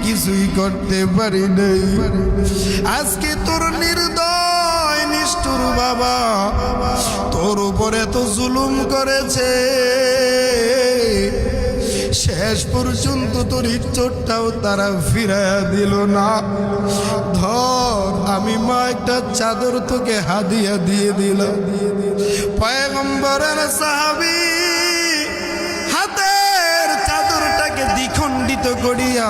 কিছুই করতে পারি নাই। আজকে তোর নির্দয় নিষ্ঠুর বাবা তোর উপরে তো জুলুম করেছে, শেষ পর্যন্ত তোর ইজ্জতটাও তারা ফিরাইয়া দিল না। ধর, আমি মা একটা চাদর তোকে হাদিয়া দিয়ে দিলাম। পয়গম্বরের সাহাবী হাতের চাদরটাকে দ্বিখণ্ডিত করিয়া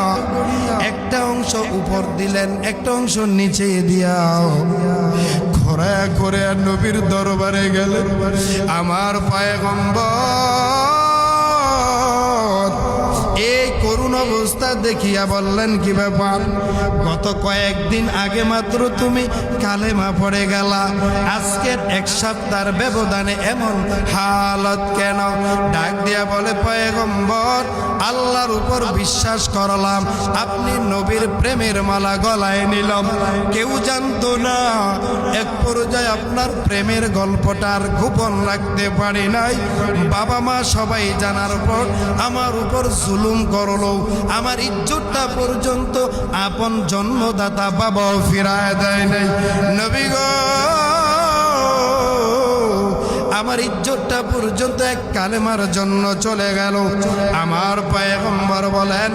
একটা অংশ উপর দিলেন, একটা অংশ নিচে দিয়াও ঘোরা করে নবীর দরবারে গেলেন। আমার পয়গম্বর এই করুণ অবস্থা দেখিয়া বললেন, কি ব্যাপার? গত কয়েকদিন আগে মাত্র তুমি কালেমা পড়ে গেলা, আজকের এক সপ্তাহের ব্যবধানে এমন হালত কেন? ডাক দিয়া বলে, পয়গম্বর আল্লাহর উপর বিশ্বাস করলাম, আপনি নবীর প্রেমের মালা গলায় নিলাম, কেউ জানতো না। এক পর্যায়ে আপনার প্রেমের গল্পটা আর গোপন রাখতে পারি নাই, বাবা মা সবাই জানার পর আমার উপর জুলুম করলো, আমার ইজ্জতটা পর্যন্ত আপন জন্মদাতা বাবাও ফিরায় দেয় নাই। নবী গো, আমার ইজ্জতটা পর্যন্ত এক কালেমার জন্য চলে গেল। আমার পয়গম্বর বলেন,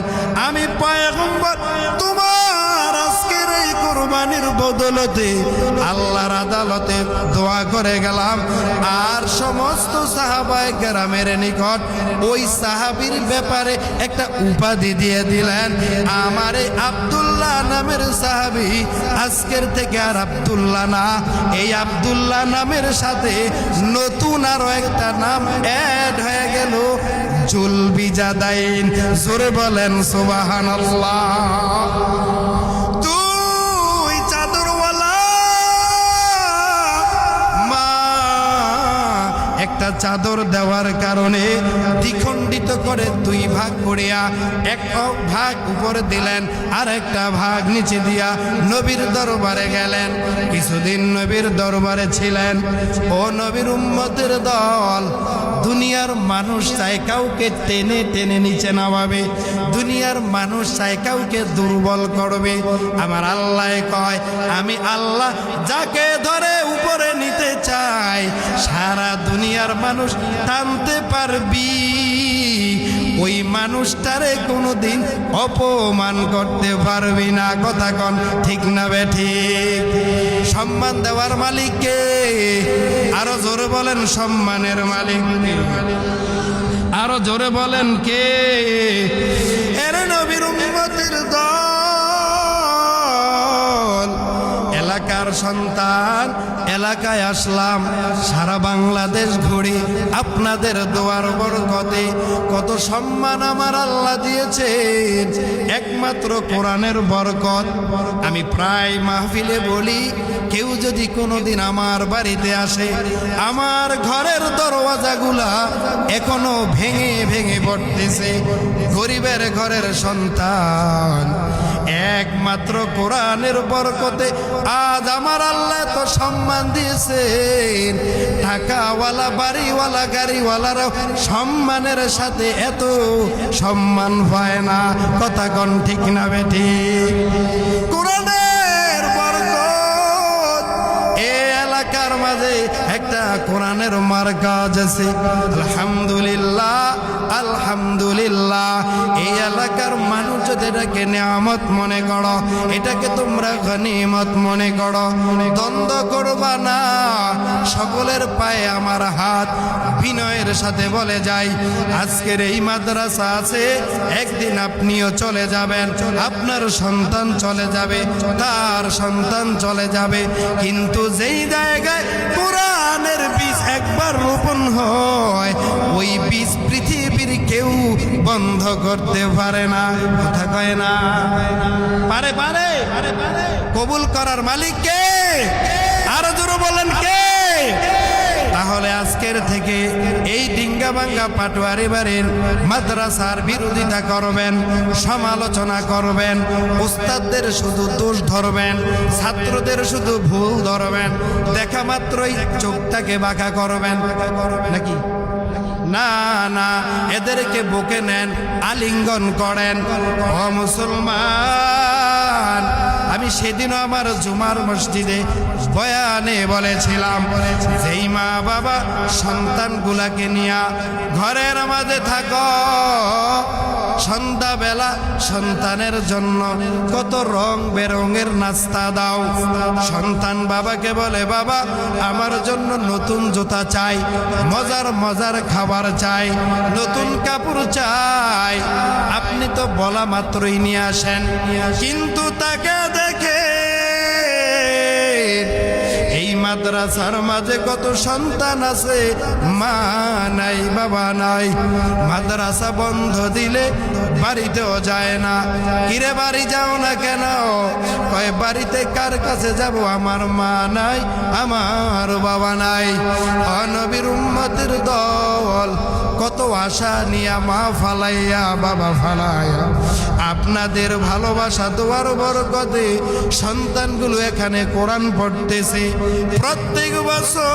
আমি পয়গম্বর তোমার আজকের এই কুরবানির বদলতে আল্লাহর আদালতে দোয়া করে গেলাম। আর সমস্ত সাহাবায়ে কেরামের নিকট ওই সাহাবীর ব্যাপারে একটা উপাধি দিয়ে দিলেন, আমার এই আব্দুল্লাহ নামের সাহাবী আজকের থেকে আর আব্দুল্লাহ না, এই আব্দুল্লাহ নামের সাথে নতুন আরো একটা নাম অ্যাড হয়ে গেল, জুলবিজাদাইন। জোরে বলেন সুবহানাল্লাহ। তুই চাদরওয়ালা মা, একটা চাদর দেওয়ার কারণে দ্বিখণ্ডিত করে দুই ভাগ করিয়া এক ভাগ উপরে দিলেন, আর একটা ভাগ নিচে দিয়া নবীর দরবারে গেলেন। কিছুদিন নবীর দরবারে ছিলেন। ও নবীর উম্মতের দল, দুনিয়ার মানুষ চায় কাউকে টেনে টেনে নিচে নামাবে, দুনিয়ার মানুষ চায় কাউকে দুর্বল করবে। আমার আল্লাহ কয়, আমি আল্লাহ যাকে ধরে উপরে নিতে চাই সারা দুনিয়ার মানুষ টানতে পারবি, ওই মানুষটারে কোনোদিন অপমান করতে পারবি না। কথা কন ঠিক না বেঠিক? সম্মান দেওয়ার মালিক কে? আরো জোরে বলেন, সম্মানের মালিক কে? আরো জোরে বলেন কে? এর নবীর উম্মতের দল, এলাকার সন্তান, এলাকায় আসলাম, সারা বাংলাদেশ ঘুরি আপনাদের দোয়ার বরকতে কত সম্মান আমার আল্লাহ দিয়েছেন, একমাত্র কোরআনের বরকত। আমি প্রায় মাহফিলে বলি, কেউ যদি কোনোদিন আমার বাড়িতে আসে, আমার ঘরের দরওয়াজাগুলা এখনো ভেঙে ভেঙে পড়তেছে, গরিবের ঘরের সন্তান, একমাত্র কোরআনের বরকতে আজ আমার আল্লাহ তো সম্মান দিয়েছেন। টাকাওয়ালা, বাড়িওয়ালা, গাড়িওয়ালারাও সম্মানের সাথে এত সম্মান পায় না। কথা কন ঠিক না বেঠিক? কোরআনের বরকত এই এলাকার মাঝে একটা কোরআনের মার্কাজ আছে। আলহামদুলিল্লাহ, আলহামদুলিল্লাহ। এই এলাকার মানুষ যদি এটাকে নিয়ামত মনে করো, এটাকে তোমরা গনিমত মনে করো, দ্বন্দ্ব করবা না। সকলের পায়ে আমার হাত, বিনয়ের সাথে বলে যাই, আজকের এই মাদ্রাসা আছে, একদিন আপনিও চলে যাবেন, আপনার সন্তান চলে যাবে, তার সন্তান চলে যাবে, কিন্তু যেই জায়গায় কোরআনের বীজ একবার রোপণ হয়, ওই বীজ পৃথিবীর কেউ বন্ধ করতে পারে না। কথা কয় না? পারে পারে কবুল করার মালিক কে? আরো জোরে বলেন কে? তাহলে আজকের থেকে এই ডিঙ্গাবাঙ্গা পাটোয়ারি বাড়ির মাদ্রাসার বিরোধিতা করবেন, সমালোচনা করবেন, উস্তাদদের শুধু দোষ ধরবেন, ছাত্রদের শুধু ভুল ধরবেন, দেখা মাত্রই চোখটাকে বাঁকা করবেন নাকি? না না, এদেরকে বুকে নেন, আলিঙ্গন করেন। ও মুসলমান, আমি সেদিনও আমার জুমার মসজিদে বয়ানে বলেছিলাম, যেই মা বাবা সন্তানগুলাকে নিয়ে ঘরের মাঝে থাকো, সন্ধ্যাবেলা সন্তানের জন্য কত রং বেরঙের নাস্তা দাও। সন্তান বাবাকে বলে, বাবা আমার জন্য নতুন জুতা চাই, মজার মজার খাবার চাই, নতুন কাপড় চাই। আপনি তো বলা মাত্রই নিয়ে আসেন, কিন্তু তাকে দেখে এই মাদ্রাসার মাঝে কত সন্তান আছে, মা নাই বাবা নাই। মাদ্রাসা বন্ধ দিলে বাড়িতেও যায় না। কিরে বাড়ি যাও না কেন? কয় বাড়িতে কার কাছে যাব, আমার মা নাই, আমার বাবা নাই। নবীর উম্মতের দল কত আশা নিয়া, মা ফালাইয়া বাবা ফালাইয়া, আপনাদের ভালোবাসা দোয়ার বরকতে সন্তানগুলো এখানে কোরআন পড়তেছে। প্রত্যেক বছর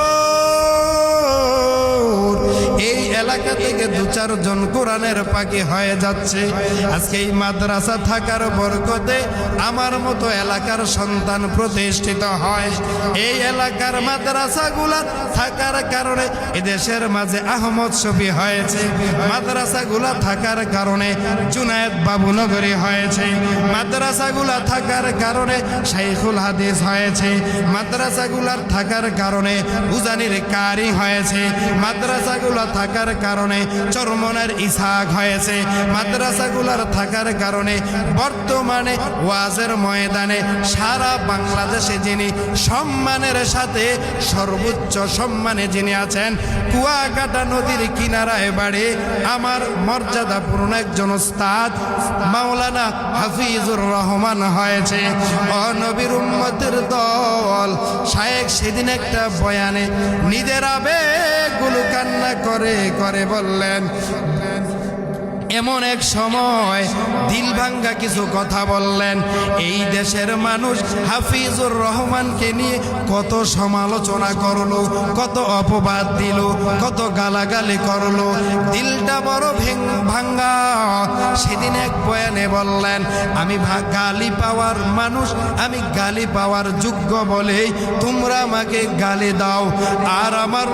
এই এলাকা থেকে 2-4 জন কোরআনের পাখি হয়ে যাচ্ছে। আজকে এই মাদ্রাসা থাকার বরকতে আমার মতো এলাকার সন্তান প্রতিষ্ঠিত হয়। এই এলাকার মাদ্রাসাগুলা থাকার কারণে এদেশের মাঝে আহমদ শফি হয়েছে, মাদ্রাসাগুলা থাকার কারণে জুনায়েদ বাবুনগরী হয়েছে, মাদ্রাসাগুলা থাকার কারণে শাইখুল হাদিস হয়েছে, মাদ্রাসাগুলার থাকার কারণে উজানির কারি হয়েছে, মাদ্রাসাগুলা থাকার কারণে চরমনের ইসাক হয়েছে, মাদ্রাসাগুলার থাকার কারণে বর্তমানে ওয়াজের ময়দানে সারা বাংলাদেশে যিনি সম্মানের সাথে সর্বোচ্চ সম্মানে যিনি আছেন, কুয়াকাটা নদীর কিনারায় বাড়ি আমার মর্যাদাপূর্ণ একজন উস্তাদ মাওলানা হাফিজুর রহমান হয়েছে। নবীর উম্মতের দল শায়েখ সেদিন একটা বয়ানে নিজের আবেগগুলো কান্না করে করে বললেন, এমন এক সময় দিল ভাঙ্গা কিছু কথা বললেন। এই দেশের মানুষ হাফিজুর রহমানকে নিয়ে কত সমালোচনা করলো, কত অপবাদ দিল, কত গালাগালি করলো, দিলটা বড় ভাঙ্গা। সেদিন এক বয়ানে বললেন, আমি গালি পাওয়ার মানুষ, আমি গালি পাওয়ার যোগ্য বলেই তোমরা আমাকে গালি দাও, আর আমার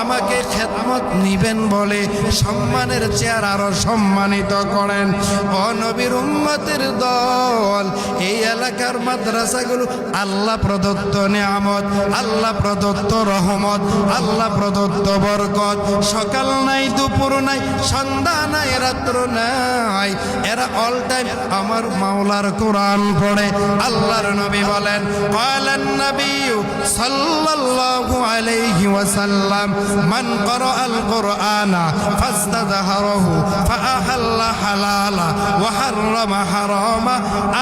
আমাকে খেদমত নিবেন বলে সম্মানের চেয়ার আরো সম্মানিত করেন। নবীর উম্মতের দল এই এলাকার মাদ্রাসাগুলো আল্লাহ প্রদত্ত নিয়ামত, আল্লাহ প্রদত্ত রহমত, আল্লাহ প্রদত্ত বরকত। সকাল নাই, দুপুর নাই, সন্ধ্যা নাই, রাত্র নাই, এরা অল টাইম আমার মাওলার কোরআন পড়ে। আল্লাহর নবী বলেন, ক্বালান নবী সাল্লাল্লাহু আলাইহি ওয়াসাল্লাম, মান ক্বারাআল কুরআনা ফাস্তাযহারাহু ফাআহাল্লা হালালা ওয়া হাররামা হারামা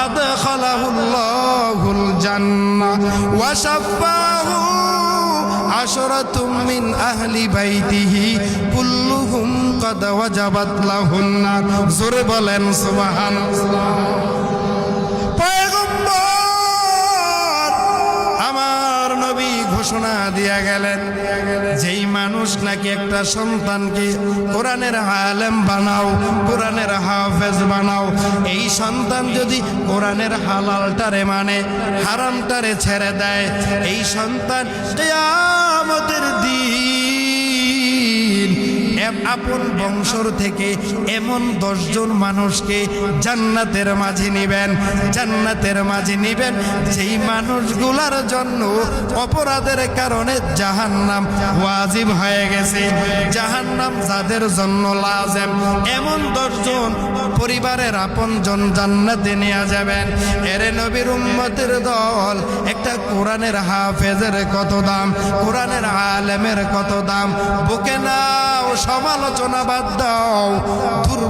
আদখালাহুল্লাহুল জান্নাহ ওয়া শাফাহু আশরাতুম মিন আহলি বাইতিহি কুল্লুহুম ক্বাদ ওয়াজাবাত লাহুন নার। জোরে বলেন সুবহানাল্লাহ। ঘোষণা দিয়া গেলেন, যেই মানুষ নাকি একটা সন্তানকে কোরআনের আলেম বানাও, কোরআনের হাফেজ বানাও, এই সন্তান যদি কোরআনের হালালটারে মানে হারামটারে ছেড়ে দেয়, এই সন্তান কিয়ামতের দিন আপন বংশর থেকে এমন 10 জন মানুষকে জান্নাতের মাঝে নিবেন, জান্নাতের মাঝে নিবেন যেই মানুষগুলার জন্য অপরাধের কারণে জাহান্নাম ওয়াজিব হয়ে গেছে, জাহান্নাম যাদের জন্য লাজেম, এমন 10 জন পরিবারের আপনজন জান্নাতে নিয়ে যাবেন। এরে নবীর উম্মতের দল, একটা কোরআনের হাফেজের কত দাম, কোরআনের আলেমের কত দাম। বুকে নাও, সমালোচনা বাদ দাও, দূর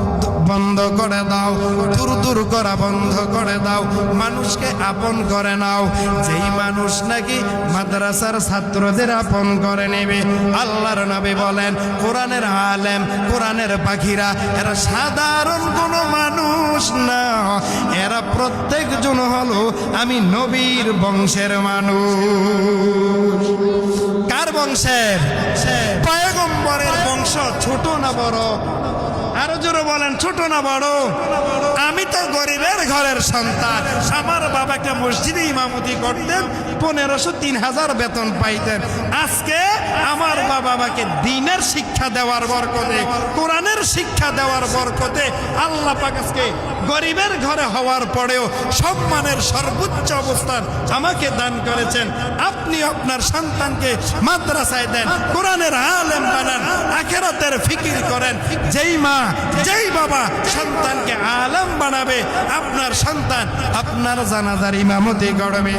বন্ধ করে দাও, দূর দূর করা বন্ধ করে দাও, মানুষকে আপন করে নাও। যেই মানুষ নাকি মাদ্রাসার ছাত্রদের আপন করে নেবে, আল্লাহর নবী বলেন কোরআনের আলেম, কোরআনের পাখিরা এরা সাধারণ কোনো মানুষ না, এরা প্রত্যেকজন হলো আমি নবীর বংশের মানুষ। কার বংশের? পয়গম্বরের বংশ। ছোট না বড়? আরো জোরে বলেন, ছোট না বড়? আমি তো গরিবের ঘরের সন্তান। আমার বাবাকে মসজিদে ইমামতি করতেন, 1500-3000 বেতন পাইতেন। আজকে আমার বাবা আমাকে দ্বীনের শিক্ষা দেওয়ার বরকতে, কোরআনের শিক্ষা দেওয়ার বরকতে আল্লাহ পাক আজকে গরিবের ঘরে হওয়ার পরেও সম্মানের সর্বোচ্চ অবস্থান আমাকে দান করেছেন। আপনি আপনার সন্তানকে মাদ্রাসায় দেন, কোরআনের আলেম বানান, আখিরাতের ফিকির করেন। যেই মা, যেই বাবা সন্তানকে আলেম বানাবে, আপনার সন্তান আপনার জানাজার ইমামতি করবে,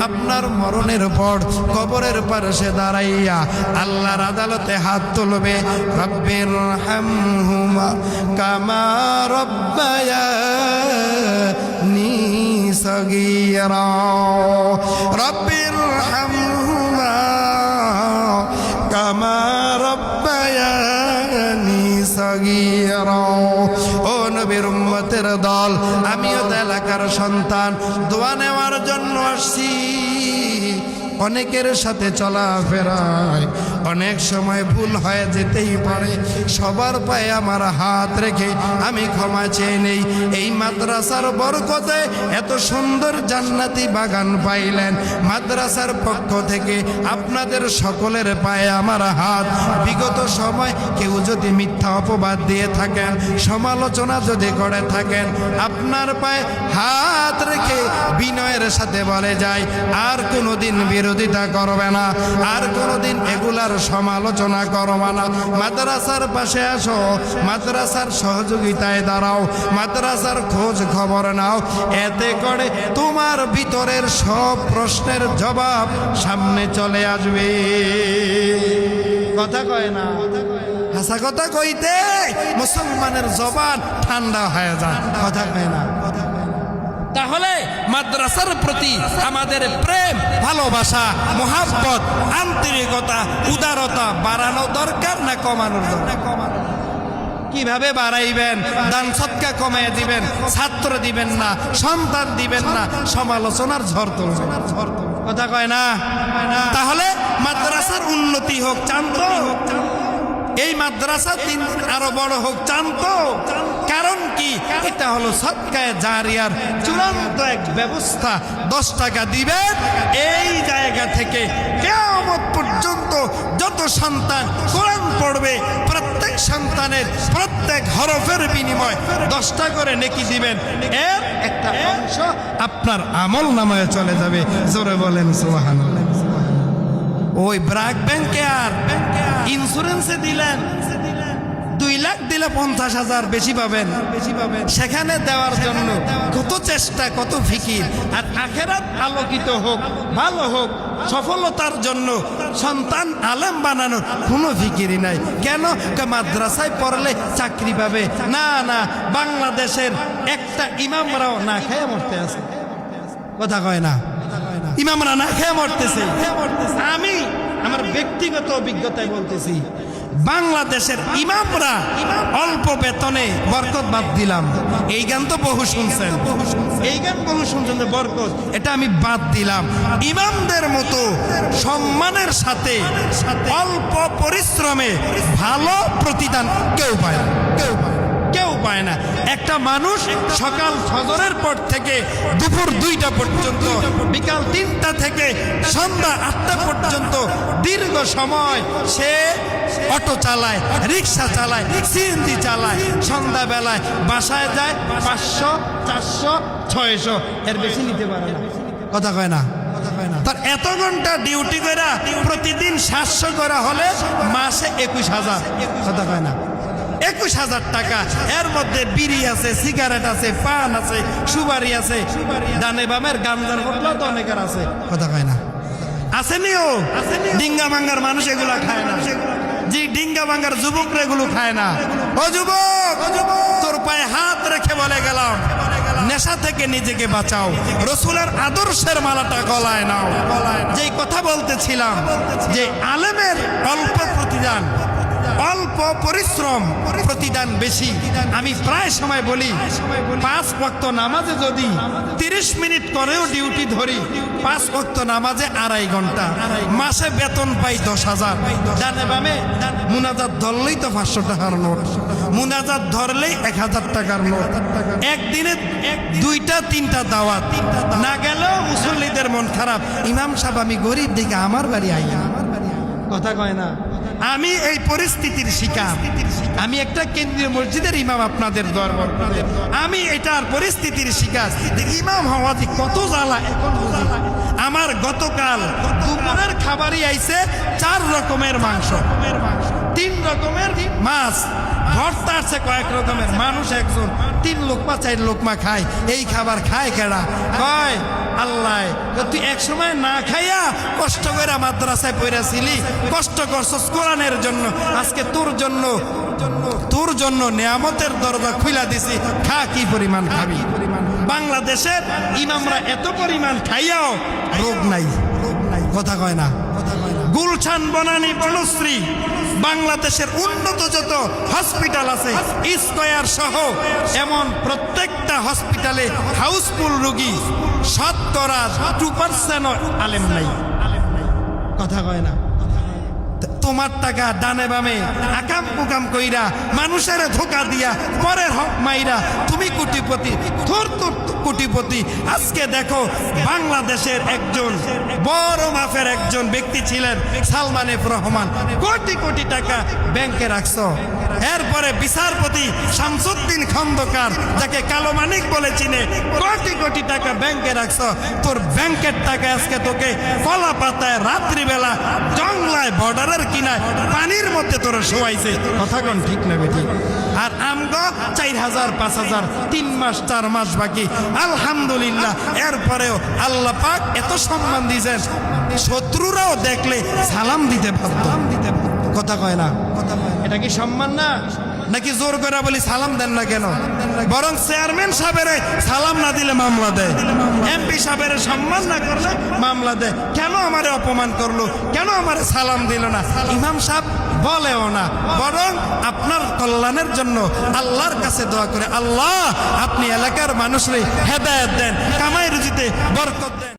আপনার মরণের পর কবরের পাশে দাঁড়াইয়া আল্লাহর আদালতে হাত তুলবে, রব্বির হামহুমা কামা রব্বায়ানি সগীরা, রব্বির হামহুমা কামা রব্বায়ানি সগীরা। ও নবীর উম্মতের দল, আমিও তো এলাকার সন্তান, দোয়া নেওয়ার জন্য আসছি। অনেকের সাথে চলাফেরায় অনেক সময় ভুল হয়ে যেতেই পারে, সবার পায়ে আমার হাত রেখে আমি ক্ষমা চেয়ে নেই। এই মাদ্রাসার বরকতে এত সুন্দর জান্নাতি বাগান পাইলেন, মাদ্রাসার পক্ষ থেকে আপনাদের সকলের পায়ে আমার হাত। বিগত সময় কেউ যদি মিথ্যা অপবাদ দিয়ে থাকেন, সমালোচনা যদি করে থাকেন, আপনার পায়ে হাত রেখে বিনয়ের সাথে বলে যায় আর কোনোদিন বিরোধিতা করবে না, আর কোনোদিন এগুলার সমালোচনা করবে না। মাদ্রাসার পাশে আসো, মাদ্রাসার সহযোগিতায় দাঁড়াও, মাদ্রাসার খোঁজ খবর নাও, এতে করে তোমার ভিতরের সব প্রশ্নের জবাব সামনে চলে আসবে। কথা কয় না? হাসা কথা কইতে মুসলমানের জবান ঠান্ডা হয়ে যায়। কথা কয় না? তাহলে মাদ্রাসার প্রতি আমাদের প্রেম, ভালোবাসা, মোহাব্বত, আন্তরিকতা, উদারতা বাড়ানো দরকার না কমানো দরকার? কিভাবে বাড়াইবেন? দান সৎকা কমায় দিবেন, ছাত্র দিবেন না, সন্তান দিবেন না, সমালোচনার ঝড় তুলবেন। কথা কয় না? তাহলে মাদ্রাসার উন্নতি হোক চান তো? এই মাদ্রাসা দিন আরো বড় হোক চান তো? কারণ কি? এটা হলো সদকায়ে জারিয়ার চূড়ান্ত এক ব্যবস্থা। 10 টাকা দিবেন, এই জায়গা থেকে কিয়ামত পর্যন্ত যত সন্তান কোরআন পড়বে, প্রত্যেক সন্তানের প্রত্যেক হরফের বিনিময় 10টা করে নেকি দিবেন। এর একটা অংশ আপনার আমল নামায় চলে যাবে। জোরে বলেন সুবহানাল্লাহ। ওই ব্র্যাক ব্যাংকে আর ইন্স্যুরেন্সে দিলেন 2 লাখ দিলে 50,000 বেশি পাবেন। সেখানে দেওয়ার জন্য কত চেষ্টা, কত ফিকির। আর আখেরাত আলোকিত হোক, ভালো হোক, সফলতার জন্য সন্তান আলেম বানানোর কোনো ফিকিরই নাই। কেন? মাদ্রাসায় পড়লে চাকরি পাবে না। না, বাংলাদেশের একটা ইমামরাও না খেয়ে মরতে আছে। কথা কয় না? ইমামরা না খেয়ে মরতেছে। আমি আমার ব্যক্তিগত অভিজ্ঞতায় বলতেছি, বাংলাদেশের ইমামরা অল্প বেতনে বরকত বাদ দিলাম। এই গান তো বহু শুনছেন, এই গান বহু শুনছেন যে বরকত, এটা আমি বাদ দিলাম। ইমামদের মতো সম্মানের সাথে অল্প পরিশ্রমে ভালো প্রতিদান কেউ পায় না, কেউ পায় না। একটা মানুষ সকাল ফজরের পর থেকে দুপুর 2টা পর্যন্ত, বিকাল 3টা থেকে সন্ধ্যা 8টা পর্যন্ত দীর্ঘ সময় সে অটো চালায়, রিক্সা চালায়, সিএনজি চালায়, সন্ধ্যাবেলায় বাসায় যায় 500, 400, 600, এর বেশি নিতে পারে না। কথা কয় না? তার এত ঘন্টা ডিউটি করে প্রতিদিন 700 করা হলে মাসে 21,000। কথা কয় না? 21,000 টাকা। এর মধ্যে বিড়ি আছে, সিগারেট আছে, পান আছে, সুপারি আছে, ডানে বামের গাঞ্জার হোটেল তো অনেকের আছে। কথা কয় না? আসেনিও ডিঙ্গা ভাঙ্গার মানুষ এগুলা খায় না। জি, ডিঙ্গা ভাঙ্গার যুবকরা এগুলো খায় না। ও যুবক, তোর পায়ে হাত রেখে বলে গেলাম, নেশা থেকে নিজেকে বাঁচাও, রসুলের আদর্শের মালাটা গলায় নাও। যেই কথা বলতেছিলাম যে আলেমের অল্প প্রতিদান, অল্প পরিশ্রম, প্রতিদান বেশি। আমি প্রায় সময় বলি 5 ওয়াক্ত নামাজে যদি 30 মিনিট করেও ডিউটি ধরি, 5 ওয়াক্ত নামাজে 2.5 ঘন্টা, মাসে বেতন পাই 10,000। ডানে বামে মুনাজাত ধরলেই তো 500 টাকার নোট, মুনাজাত ধরলেই 1,000 টাকার নোট। একদিনে 2টা-3টা দাওয়াত না গেলেও মুসল্লিদের মন খারাপ, ইমাম সাহেব আমি গরিব দিকে আমার বাড়ি আইয়া। কথা কয় না? আমি এই পরিস্থিতির শিকার। আমি একটা কেন্দ্রীয় মসজিদের ইমাম, আপনাদের দরবার, আমি এটার পরিস্থিতির শিকার। ইমাম হওয়া যে কত জ্বালা এখন বুঝি। আমার গতকাল দুপুরের খাবারই আইছে 4 রকমের মাংস, 3 রকমের মাছ, ভর্তা আছে কয়েক রকমের, মানুষ একজন, 3 লোকমা 4 লোকমা খায়। এই খাবার খায় কেডা? কয় আল্লাহ। তুই এক সময় না খাইয়া কষ্ট করে মাদ্রাসায় পড়েছিলি, কষ্ট করছস কোরআনের জন্য, আজকে তোর জন্য নিয়ামতের দরজা খুইলা দিছি, খা। কি পরিমাণ খাবি? বাংলাদেশের ইমামরা এত পরিমাণ খাইয়াও রোগ নাই। কথা কয় না? গুলশান, বনানী, বনশ্রী, বাংলাদেশের উন্নত যত হসপিটাল আছে স্কয়ার সহ, এমন প্রত্যেকটা হসপিটালে হাউসফুল রোগী, শতকরা 2% আলেম নাই। কথা কয় না? তোমার টাকা ডানে বামে আকাম কুকাম কইরা, মানুষের ধোকা দিয়া, পরের হক মাইরা তুমি কোটিপতি, তোর কোটিপতি। আজকে দেখো বাংলাদেশের একজন বড় মাপের একজন ব্যক্তি ছিলেন সালমান এফ রহমান, কোটি কোটি টাকা ব্যাংকে রাখছ। এরপরে বিচারপতি শামসুদ্দিন খন্দকার, যাকে কালো মানিক বলে চিনে, কোটি কোটি টাকা ব্যাংকে রাখছ। তোর ব্যাংকের টাকা আজকে তোকে কলা পাতায় রাত্রিবেলা জংলায় বর্ডারের কিনায় পানির মধ্যে তোরা শোয়াইছে। কথা কোন ঠিক না বেটি? আর আমগো 4,000, 5,000, 3 মাস 4 মাস বাকি, আলহামদুলিল্লাহ। এরপরেও আল্লাহ পাক এত সম্মান দিয়েছেন, শত্রুরাও দেখলে সালাম দিতে বাধ্য। কথা কয় না? এটা কি সম্মান না? নাকি জোর করে বলি সালাম দেন না কেন? বরং চেয়ারম্যান সাহেবের সালাম না দিলে মামলা দেয়, এমপি সাহেবের সম্মান না করলে মামলা দেয়। কেন আমারে অপমান করলো, কেন আমারে সালাম দিল না? ইমাম সাহেব বলেও না, বরং আপনার কল্যাণের জন্য আল্লাহর কাছে দোয়া করে, আল্লাহ আপনি এলাকার মানুষরে হেদায়েত দেন, কামাই রুজিতে বরকত দেন।